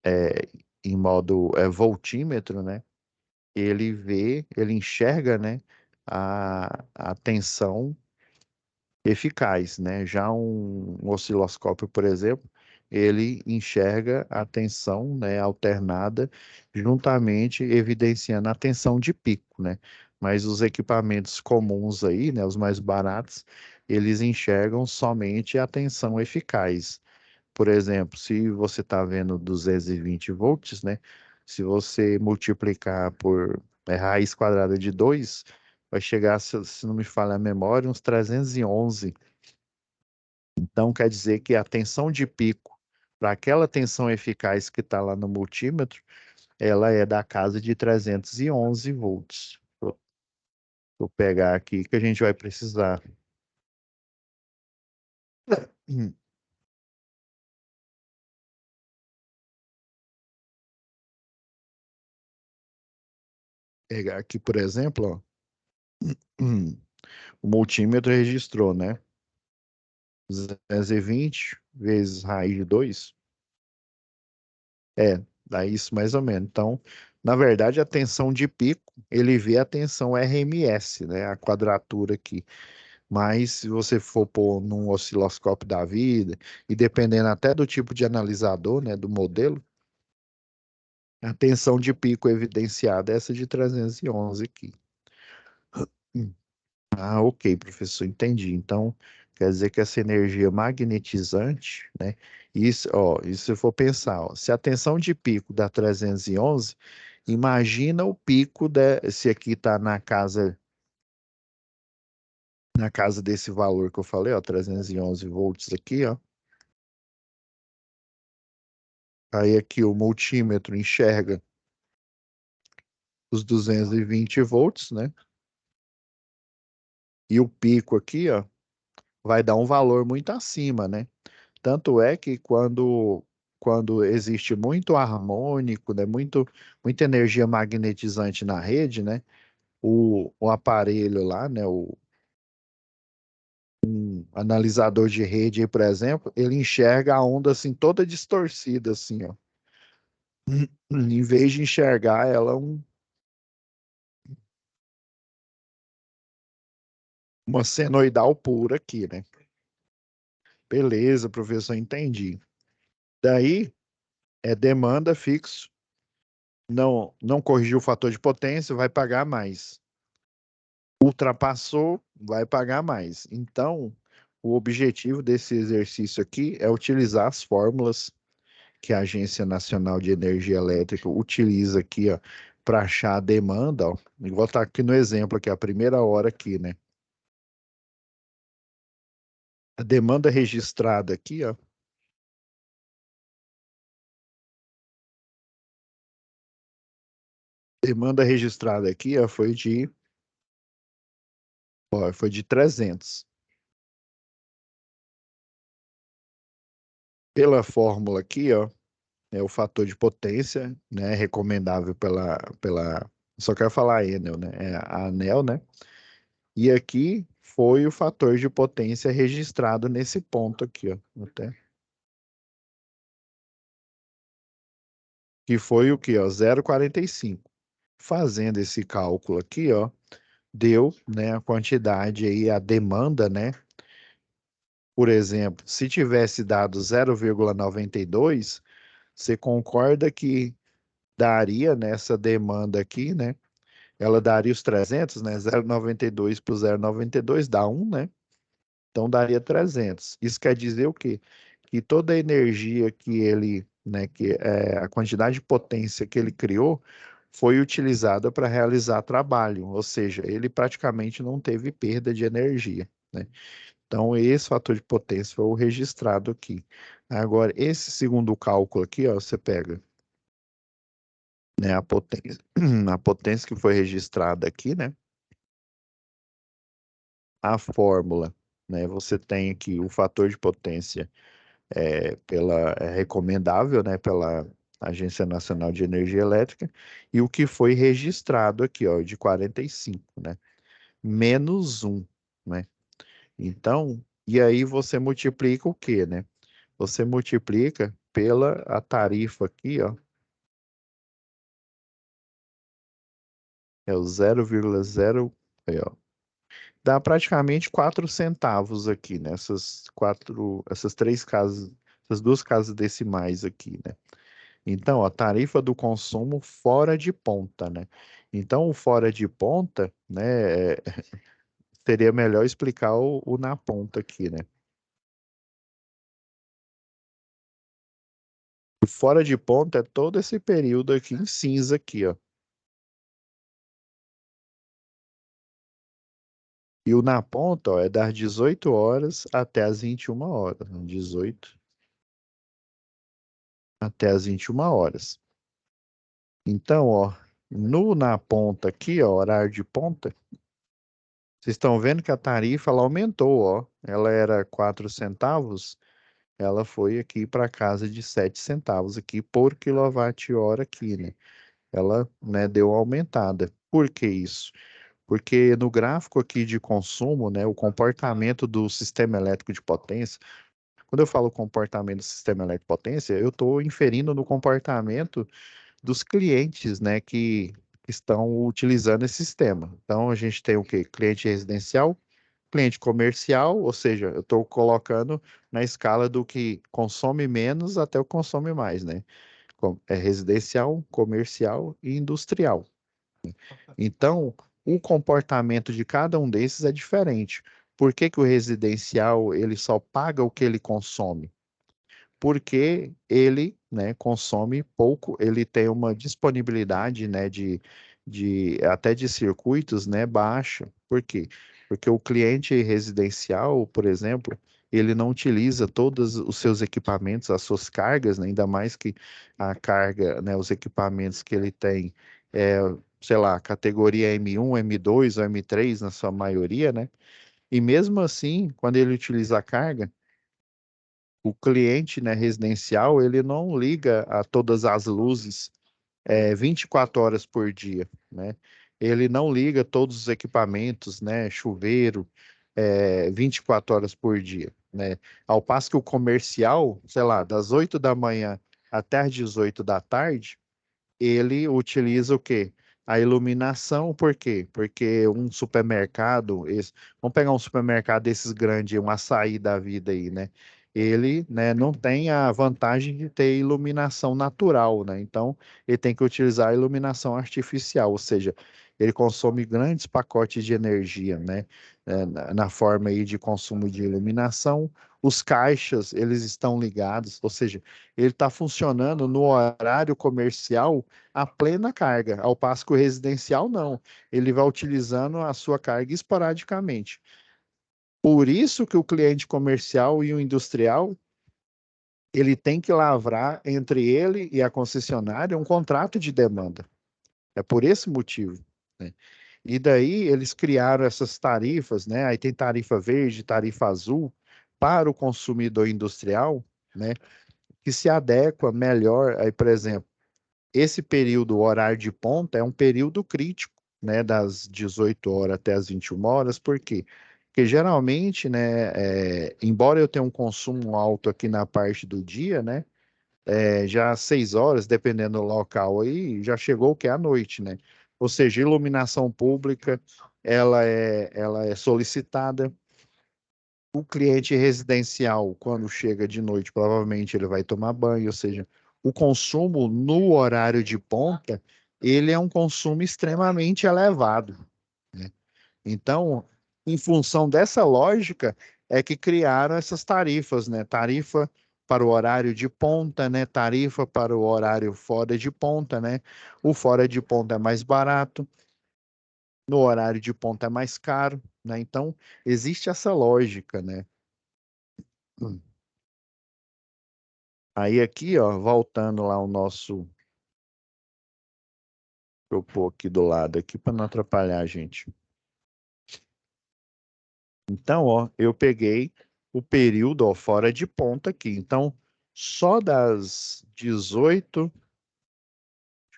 Speaker 1: é, em modo voltímetro, né? Ele enxerga, né? A tensão eficaz, né? Já um osciloscópio, por exemplo, ele enxerga a tensão, né, alternada, juntamente evidenciando a tensão de pico, né? Mas os equipamentos comuns aí, né, os mais baratos, eles enxergam somente a tensão eficaz. Por exemplo, se você está vendo 220 volts, né? Se você multiplicar por raiz quadrada de 2, vai chegar, se não me falha a memória, uns 311. Então, quer dizer que a tensão de pico para aquela tensão eficaz que está lá no multímetro, ela é da casa de 311 volts. Vou pegar aqui que a gente vai precisar. Hum, Pegar aqui, por exemplo, ó, o multímetro registrou, né? 220 vezes raiz de 2 dá isso mais ou menos. Então, na verdade, a tensão de pico, ele vê a tensão RMS, né? A quadratura aqui. Mas se você for pôr num osciloscópio da vida, e dependendo até do tipo de analisador, né, do modelo, a tensão de pico evidenciada é essa de 311 aqui. Hum. Ah, ok, professor, entendi. Então, quer dizer que essa energia magnetizante, né? Isso, ó, e se eu for pensar, ó, se a tensão de pico dá 311, imagina o pico se aqui está na casa desse valor que eu falei, ó, 311 volts aqui, ó. Aí aqui o multímetro enxerga os 220 volts, né? E o pico aqui, ó, vai dar um valor muito acima, né? Tanto é que quando existe muito harmônico, né, muita energia magnetizante na rede, né, o aparelho lá, né, o analisador de rede, aí, por exemplo, ele enxerga a onda assim toda distorcida assim, ó. Em vez de enxergar ela uma senoidal pura aqui, né? Beleza, professor, entendi. Daí é demanda fixo, não corrigiu o fator de potência, vai pagar mais. Ultrapassou, vai pagar mais. Então, o objetivo desse exercício aqui é utilizar as fórmulas que a Agência Nacional de Energia Elétrica utiliza aqui, ó, para achar a demanda, ó. E vou estar aqui no exemplo aqui, a primeira hora aqui, né? A demanda registrada aqui, ó, demanda registrada aqui, ó, foi de 300. Pela fórmula aqui, ó, é o fator de potência, né, recomendável só quero falar Enel, né, é a ANEL, né, e aqui foi o fator de potência registrado nesse ponto aqui, ó, até, que foi o que, ó, 0,45. Fazendo esse cálculo aqui, ó, deu, né, a quantidade aí, a demanda, né, Por exemplo, se tivesse dado 0,92, você concorda que daria nessa demanda aqui, né? Ela daria os 300, né? 0,92 por 0,92 dá 1, né? Então daria 300. Isso quer dizer o quê? Que toda a energia que ele, né, a quantidade de potência que ele criou foi utilizada para realizar trabalho, ou seja, ele praticamente não teve perda de energia, né? Então esse fator de potência foi o registrado aqui. Agora, esse segundo cálculo aqui, ó, você pega, né, a potência, a potência que foi registrada aqui, né? A fórmula, né? Você tem aqui o fator de potência é recomendável, né, pela Agência Nacional de Energia Elétrica, e o que foi registrado aqui, ó, de 45, né, menos um, né? Então, e aí você multiplica o quê, né? Você multiplica pela a tarifa aqui, ó, é o 0,0, aí, ó, dá praticamente 4 centavos aqui, nessas essas três casas, essas duas casas decimais aqui, né? Então, a tarifa do consumo fora de ponta, né? Então, o fora de ponta, né, seria melhor explicar o na ponta aqui, né? O fora de ponta é todo esse período aqui em cinza aqui, ó. E o na ponta, ó, é das 18 horas até as 21 horas, né? 18 até as 21 horas. Então, ó, no na ponta aqui, ó, horário de ponta, vocês estão vendo que a tarifa ela aumentou, ó. Ela era 4 centavos, ela foi aqui para casa de 7 centavos aqui por quilowatt-hora aqui, né? Ela, né, deu uma aumentada. Por que isso? Porque no gráfico aqui de consumo, né, o comportamento do sistema elétrico de potência, quando eu falo comportamento do sistema elétrico de potência, eu estou inferindo no comportamento dos clientes, né, que estão utilizando esse sistema. Então, a gente tem o quê? Cliente residencial, cliente comercial, ou seja, eu estou colocando na escala do que consome menos até o consome mais, né? É residencial, comercial e industrial. Então, o comportamento de cada um desses é diferente. Por que que o residencial ele só paga o que ele consome? Porque ele, né, consome pouco, ele tem uma disponibilidade, né, de até de circuitos, né, baixa. Por quê? Porque o cliente residencial, por exemplo, ele não utiliza todos os seus equipamentos, as suas cargas, né, ainda mais que a carga, né, os equipamentos que ele tem, é, sei lá, categoria M1, M2 ou M3 na sua maioria, né? E mesmo assim, quando ele utiliza a carga, o cliente, né, residencial, ele não liga a todas as luzes 24 horas por dia, né? Ele não liga todos os equipamentos, né, chuveiro, 24 horas por dia, né? Ao passo que o comercial, sei lá, das 8 da manhã até as 18 da tarde, ele utiliza o quê? A iluminação, por quê? Porque um supermercado, vamos pegar um supermercado desses grandes, um Açaí da vida aí, né? Ele, né, não tem a vantagem de ter iluminação natural, né? Então, ele tem que utilizar a iluminação artificial, ou seja, ele consome grandes pacotes de energia, né? Na forma aí de consumo de iluminação. Os caixas, eles estão ligados, ou seja, ele está funcionando no horário comercial a plena carga, ao passo que o residencial não. Ele vai utilizando a sua carga esporadicamente. Por isso que o cliente comercial e o industrial, ele tem que lavrar entre ele e a concessionária um contrato de demanda. É por esse motivo, né? E daí eles criaram essas tarifas, né? Aí tem tarifa verde, tarifa azul para o consumidor industrial, né? Que se adequa melhor, aí, por exemplo, esse período horário de ponta é um período crítico, né, das 18 horas até as 21 horas, por quê? Porque geralmente, né, embora eu tenha um consumo alto aqui na parte do dia, né, já às 6 horas, dependendo do local aí, já chegou o que é a noite, né? Ou seja, iluminação pública, ela é solicitada, O cliente residencial, quando chega de noite, provavelmente ele vai tomar banho, ou seja, o consumo no horário de ponta, ele é um consumo extremamente elevado, né? Então, em função dessa lógica, é que criaram essas tarifas, né? Tarifa para o horário de ponta, né? Tarifa para o horário fora de ponta, né? O fora de ponta é mais barato, no horário de ponta é mais caro, né? Então, existe essa lógica, né? Hum. Aí aqui, ó, voltando lá o nosso, eu pôr aqui do lado aqui para não atrapalhar a gente. Então, ó, eu peguei o período, ó, fora de ponta aqui. Então, só das 18, deixa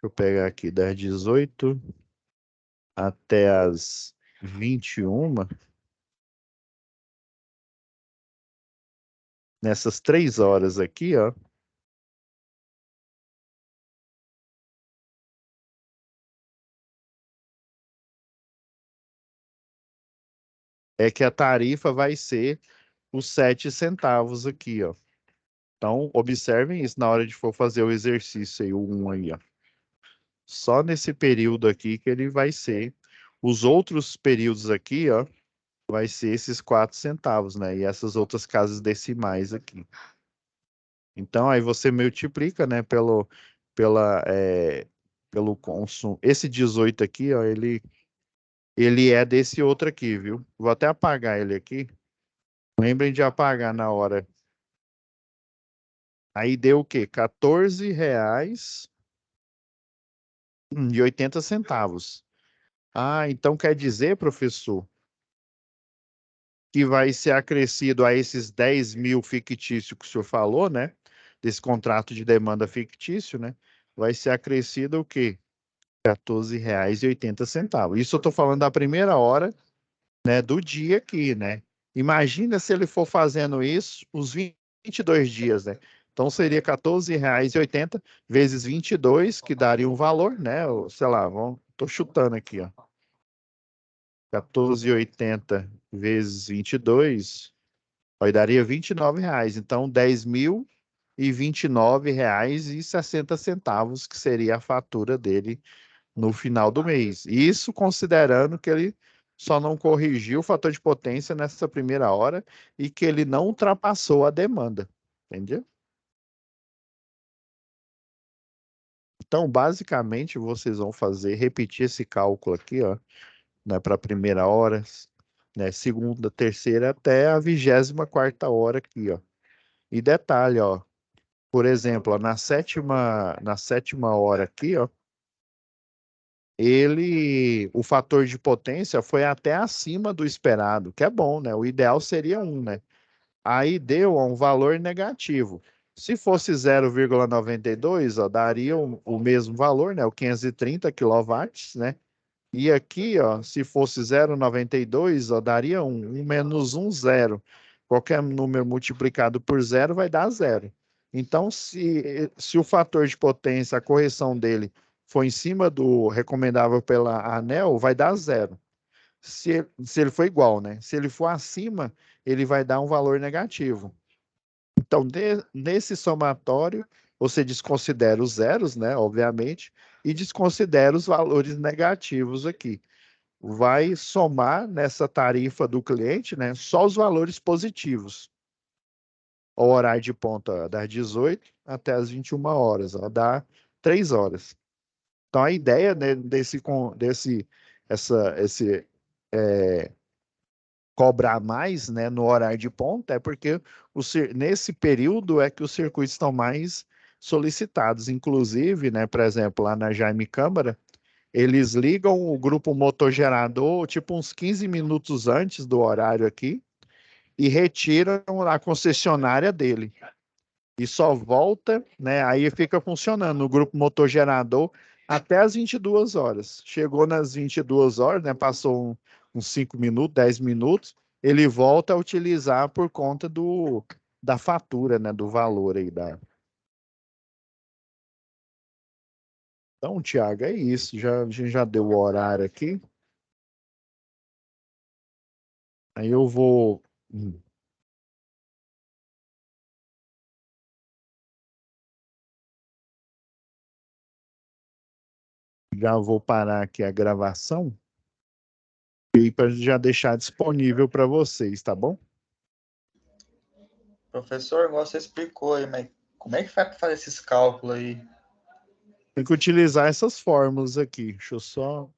Speaker 1: eu pegar aqui, das 18 até as 21, nessas 3 horas aqui, ó, é que a tarifa vai ser os 7 centavos aqui, ó. Então, observem isso na hora de for fazer o exercício aí, o 1 aí, ó. Só nesse período aqui que ele vai ser. Os outros períodos aqui, ó, vai ser esses 4 centavos, né? E essas outras casas decimais aqui. Então, aí você multiplica, né, pelo consumo. Esse 18 aqui, ó, ele é desse outro aqui, viu? Vou até apagar ele aqui. Lembrem de apagar na hora. Aí deu o quê? R$ 14,80. Ah, então quer dizer, professor, que vai ser acrescido a esses 10 mil fictícios que o senhor falou, né? Desse contrato de demanda fictício, né? Vai ser acrescido o quê? R$ 14,80. Isso eu estou falando da primeira hora, né, do dia aqui, né? Imagina se ele for fazendo isso os 22 dias, né? Então seria R$ 14,80 vezes 22, que daria um valor, né? Sei lá, tô chutando aqui, ó. 14,80 vezes 22, aí daria R$ 29. Então, R$ 10.029,60, que seria a fatura dele no final do mês. Isso considerando que ele só não corrigiu o fator de potência nessa primeira hora e que ele não ultrapassou a demanda. Entendeu? Então, basicamente, vocês vão repetir esse cálculo aqui, ó, né, para a primeira hora, né, segunda, terceira, até a 24ª hora aqui, ó. E detalhe, ó, por exemplo, ó, na sétima hora aqui, ó, o fator de potência foi até acima do esperado, que é bom, né? O ideal seria 1, né? Aí deu ó, um valor negativo. Se fosse 0,92, ó, daria o mesmo valor, né? O 530 quilowatts, né? E aqui, ó, se fosse 0,92, ó, daria 1. 1 menos 1, 0. Qualquer número multiplicado por 0 vai dar 0. Então, se o fator de potência, a correção dele, for em cima do recomendável pela ANEEL, vai dar 0. Se ele for igual, né? Se ele for acima, ele vai dar um valor negativo. Então, nesse somatório, você desconsidera os zeros, né? Obviamente, e desconsidera os valores negativos aqui. Vai somar nessa tarifa do cliente, né? Só os valores positivos. O horário de ponta das 18 até as 21 horas, ó, dá 3 horas. Então, a ideia, né, esse cobrar mais, né, no horário de ponta é porque nesse período é que os circuitos estão mais solicitados. Inclusive, né, por exemplo, lá na Jaime Câmara, eles ligam o grupo motogerador tipo uns 15 minutos antes do horário aqui e retiram a concessionária dele. E só volta, né? Aí fica funcionando o grupo motor gerador até as 22 horas. Chegou nas 22 horas, né? Passou uns 5 minutos, 10 minutos, ele volta a utilizar por conta da fatura, né? Do valor aí da. Então, Thiago, é isso. A gente já deu o horário aqui. Aí eu vou. Já vou parar aqui a gravação e para já deixar disponível para vocês, tá bom?
Speaker 2: Professor, igual você explicou aí, mas como é que faz para fazer esses cálculos aí?
Speaker 1: Tem que utilizar essas fórmulas aqui. Deixa eu só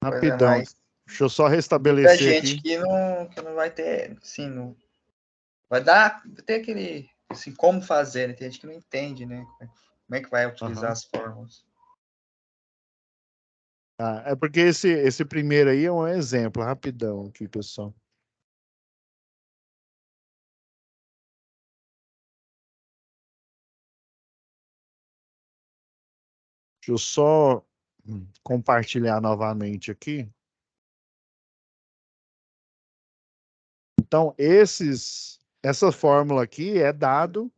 Speaker 2: Pois é,
Speaker 1: rapidão.
Speaker 2: mas
Speaker 1: Deixa eu só
Speaker 2: muita
Speaker 1: restabelecer
Speaker 2: gente
Speaker 1: aqui.
Speaker 2: que não vai ter, assim, não vai ter aquele, assim, como fazer, né? Tem gente que não entende, né? Como é que vai utilizar
Speaker 1: Aham.
Speaker 2: as fórmulas.
Speaker 1: Ah, é porque esse primeiro aí é um exemplo, rapidão aqui, pessoal. Deixa eu só compartilhar novamente aqui. Então, essa fórmula aqui é dado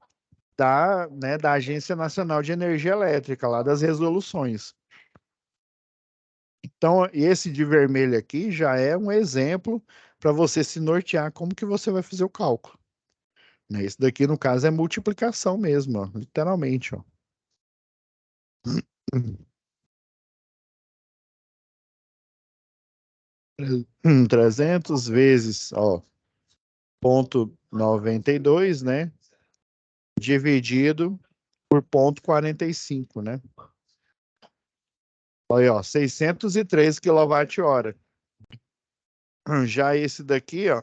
Speaker 1: da Agência Nacional de Energia Elétrica, lá das resoluções. Então, esse de vermelho aqui já é um exemplo para você se nortear como que você vai fazer o cálculo. Né? Esse daqui, no caso, é multiplicação mesmo, ó, literalmente. Ó. 300 vezes, ó, 0,92, né? Dividido por 0,45, né? Olha, ó, 603 kWh. Já esse daqui, ó,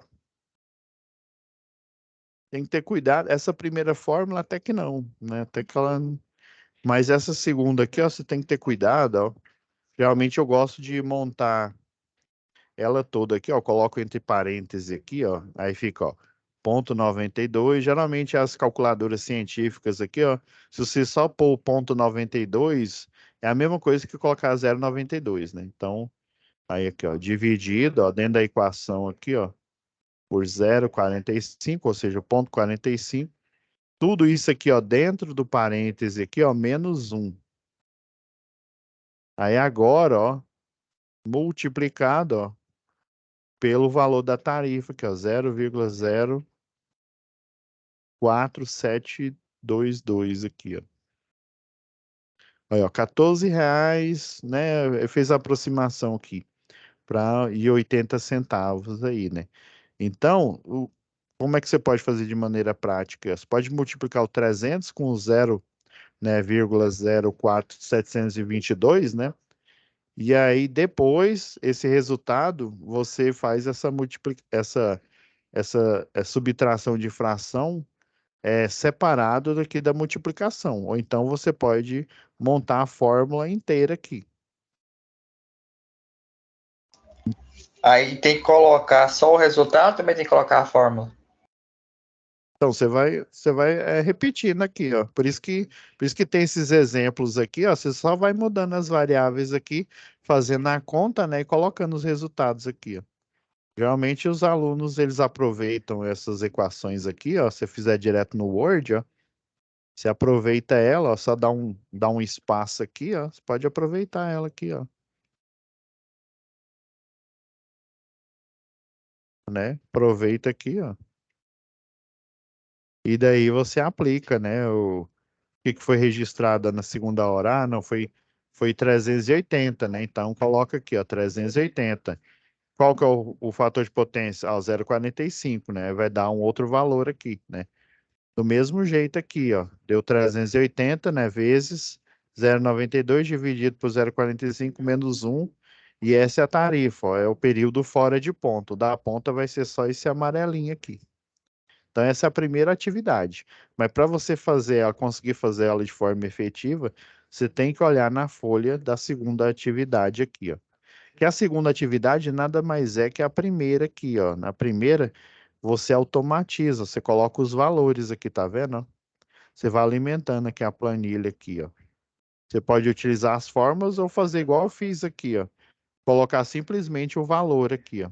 Speaker 1: tem que ter cuidado. Essa primeira fórmula até que não, né? Até que ela... Mas essa segunda aqui, ó, você tem que ter cuidado, ó. Realmente eu gosto de montar ela toda aqui, ó. Coloco entre parênteses aqui, ó. Aí fica, ó, 0,92. Geralmente as calculadoras científicas aqui, ó. Se você só pôr o 0,92, é a mesma coisa que colocar 0,92, né? Então, aí aqui, ó, dividido, ó, dentro da equação aqui, ó, por 0,45, ou seja, 0,45. Tudo isso aqui, ó, dentro do parêntese aqui, ó, menos 1. Aí agora, ó, multiplicado, ó, pelo valor da tarifa, que é 0,04722 aqui, ó. Aí, ó, R$ 14, né? Eu fiz a aproximação aqui para e 80 centavos aí, né? Então, como é que você pode fazer de maneira prática? Você pode multiplicar o 300 com o 0, né, 0,04722, né? E aí depois esse resultado você faz essa subtração de fração separado daqui da multiplicação. Ou então você pode montar a fórmula inteira aqui.
Speaker 2: Aí tem que colocar só o resultado, também tem que colocar a fórmula.
Speaker 1: Então você vai repetindo aqui, ó. Por isso que tem esses exemplos aqui, ó. Você só vai mudando as variáveis aqui, fazendo a conta, né, e colocando os resultados aqui, ó. Geralmente os alunos eles aproveitam essas equações aqui, ó. Se você fizer direto no Word, ó, você aproveita ela, ó, só dá um espaço aqui, ó. Você pode aproveitar ela aqui, ó, né? Aproveita aqui, ó. E daí você aplica, né? O que foi registrado na segunda hora? Ah, não, foi 380, né? Então coloca aqui, ó, 380. Qual que é o fator de potência? Ah, o 0,45, né? Vai dar um outro valor aqui, né? Do mesmo jeito aqui, ó. Deu 380, né? Vezes 0,92 dividido por 0,45 menos 1. E essa é a tarifa, ó. É o período fora de ponto. Da ponta vai ser só esse amarelinho aqui. Então, essa é a primeira atividade. Mas para você fazer ela, conseguir fazer ela de forma efetiva, você tem que olhar na folha da segunda atividade aqui, ó. Que a segunda atividade nada mais é que a primeira aqui, ó. Na primeira, você automatiza, você coloca os valores aqui, tá vendo? Você vai alimentando aqui a planilha aqui, ó. Você pode utilizar as formas ou fazer igual eu fiz aqui, ó. Colocar simplesmente o valor aqui, ó.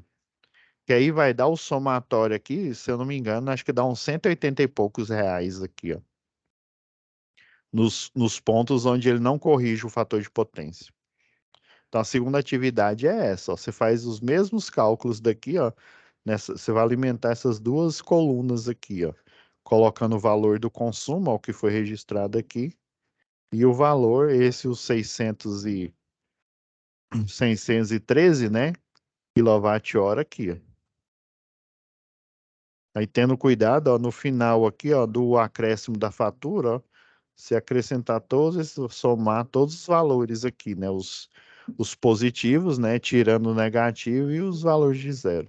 Speaker 1: Que aí vai dar o somatório aqui, se eu não me engano, acho que dá uns 180 e poucos reais aqui, ó. Nos pontos onde ele não corrige o fator de potência. Então, a segunda atividade é essa, ó. Você faz os mesmos cálculos daqui, ó. Você vai alimentar essas duas colunas aqui, ó. Colocando o valor do consumo, ó, que foi registrado aqui, E o valor, esse, os 613, né? Quilowatt-hora aqui, ó. Aí tendo cuidado, ó, no final aqui, ó, do acréscimo da fatura, ó, se acrescentar todos, somar todos os valores aqui, né? Os positivos, né? Tirando o negativo e os valores de zero.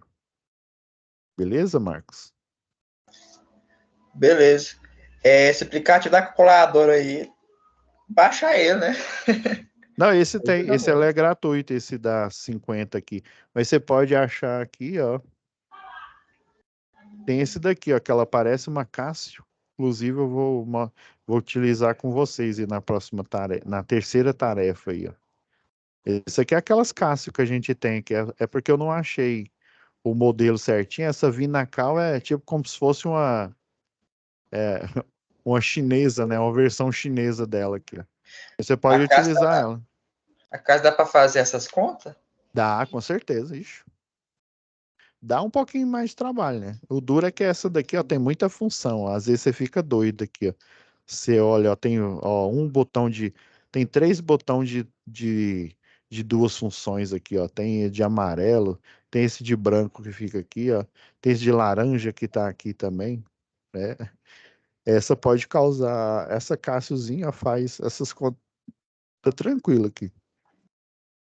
Speaker 1: Beleza, Marcos?
Speaker 2: Beleza. Esse aplicativo da calculadora aí, baixa ele, né?
Speaker 1: Não, esse tem,
Speaker 2: Ajuda
Speaker 1: esse ela
Speaker 2: muito.
Speaker 1: é gratuito, esse da 50 aqui. Mas você pode achar aqui, ó. Tem esse daqui, ó, que ela parece uma Cássio. Inclusive, eu vou utilizar com vocês e na próxima tarefa, na terceira tarefa aí, ó. Esse aqui é aquelas Cássio que a gente tem, que é porque eu não achei o modelo certinho. Essa Vinacal é tipo como se fosse é, uma chinesa, né? Uma versão chinesa dela aqui, ó. Você
Speaker 2: A
Speaker 1: pode
Speaker 2: casa,
Speaker 1: utilizar ela.
Speaker 2: a casa dá para fazer essas contas?
Speaker 1: Dá, com certeza, ixi. Dá um pouquinho mais de trabalho, né? O duro é que essa daqui, ó, tem muita função. Às vezes você fica doido aqui, ó. Você olha, ó, tem ó, um botão de. Tem três botões de duas funções aqui, ó. Tem de amarelo, tem esse de branco que fica aqui, ó. Tem esse de laranja que tá aqui também, né? Essa pode causar. Essa Cassiozinha faz essas contas tranquilo aqui.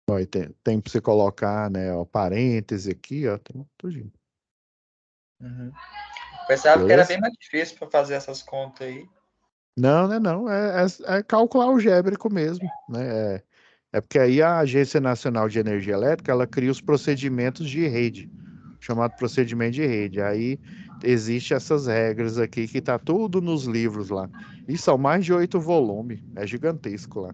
Speaker 1: Ó, e tem pra você colocar, né, ó, parêntese aqui, ó. Tem tudinho.
Speaker 2: Uhum. Pensava que era
Speaker 1: Beleza?
Speaker 2: bem mais difícil para fazer essas contas aí.
Speaker 1: Não, né, não. É cálculo algébrico mesmo, né? É porque aí a Agência Nacional de Energia Elétrica, ela cria os procedimentos de rede, chamado procedimento de rede. Aí existe essas regras aqui que tá tudo nos livros lá. E são mais de 8 volumes, é gigantesco lá.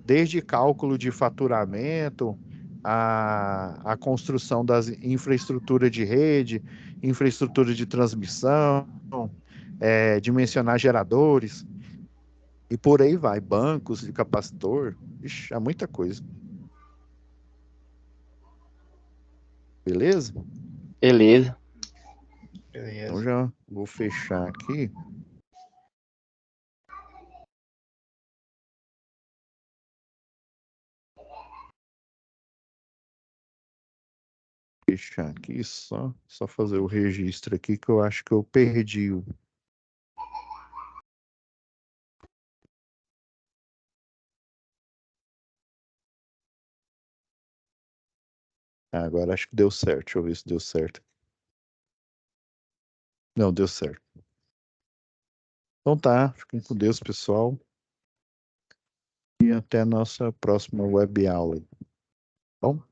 Speaker 1: Desde cálculo de faturamento, a construção das infraestrutura de rede, infraestrutura de transmissão, dimensionar geradores. E por aí vai, bancos de capacitor, ixi, há muita coisa. Beleza?
Speaker 3: Beleza.
Speaker 1: Então
Speaker 2: Beleza.
Speaker 1: já vou fechar aqui. Fechar aqui só fazer o registro aqui que eu acho que eu perdi o. Agora acho que deu certo. Deixa eu ver se deu certo. Não, deu certo. Então tá, fiquem com Deus, pessoal. E até a nossa próxima web aula. Bom?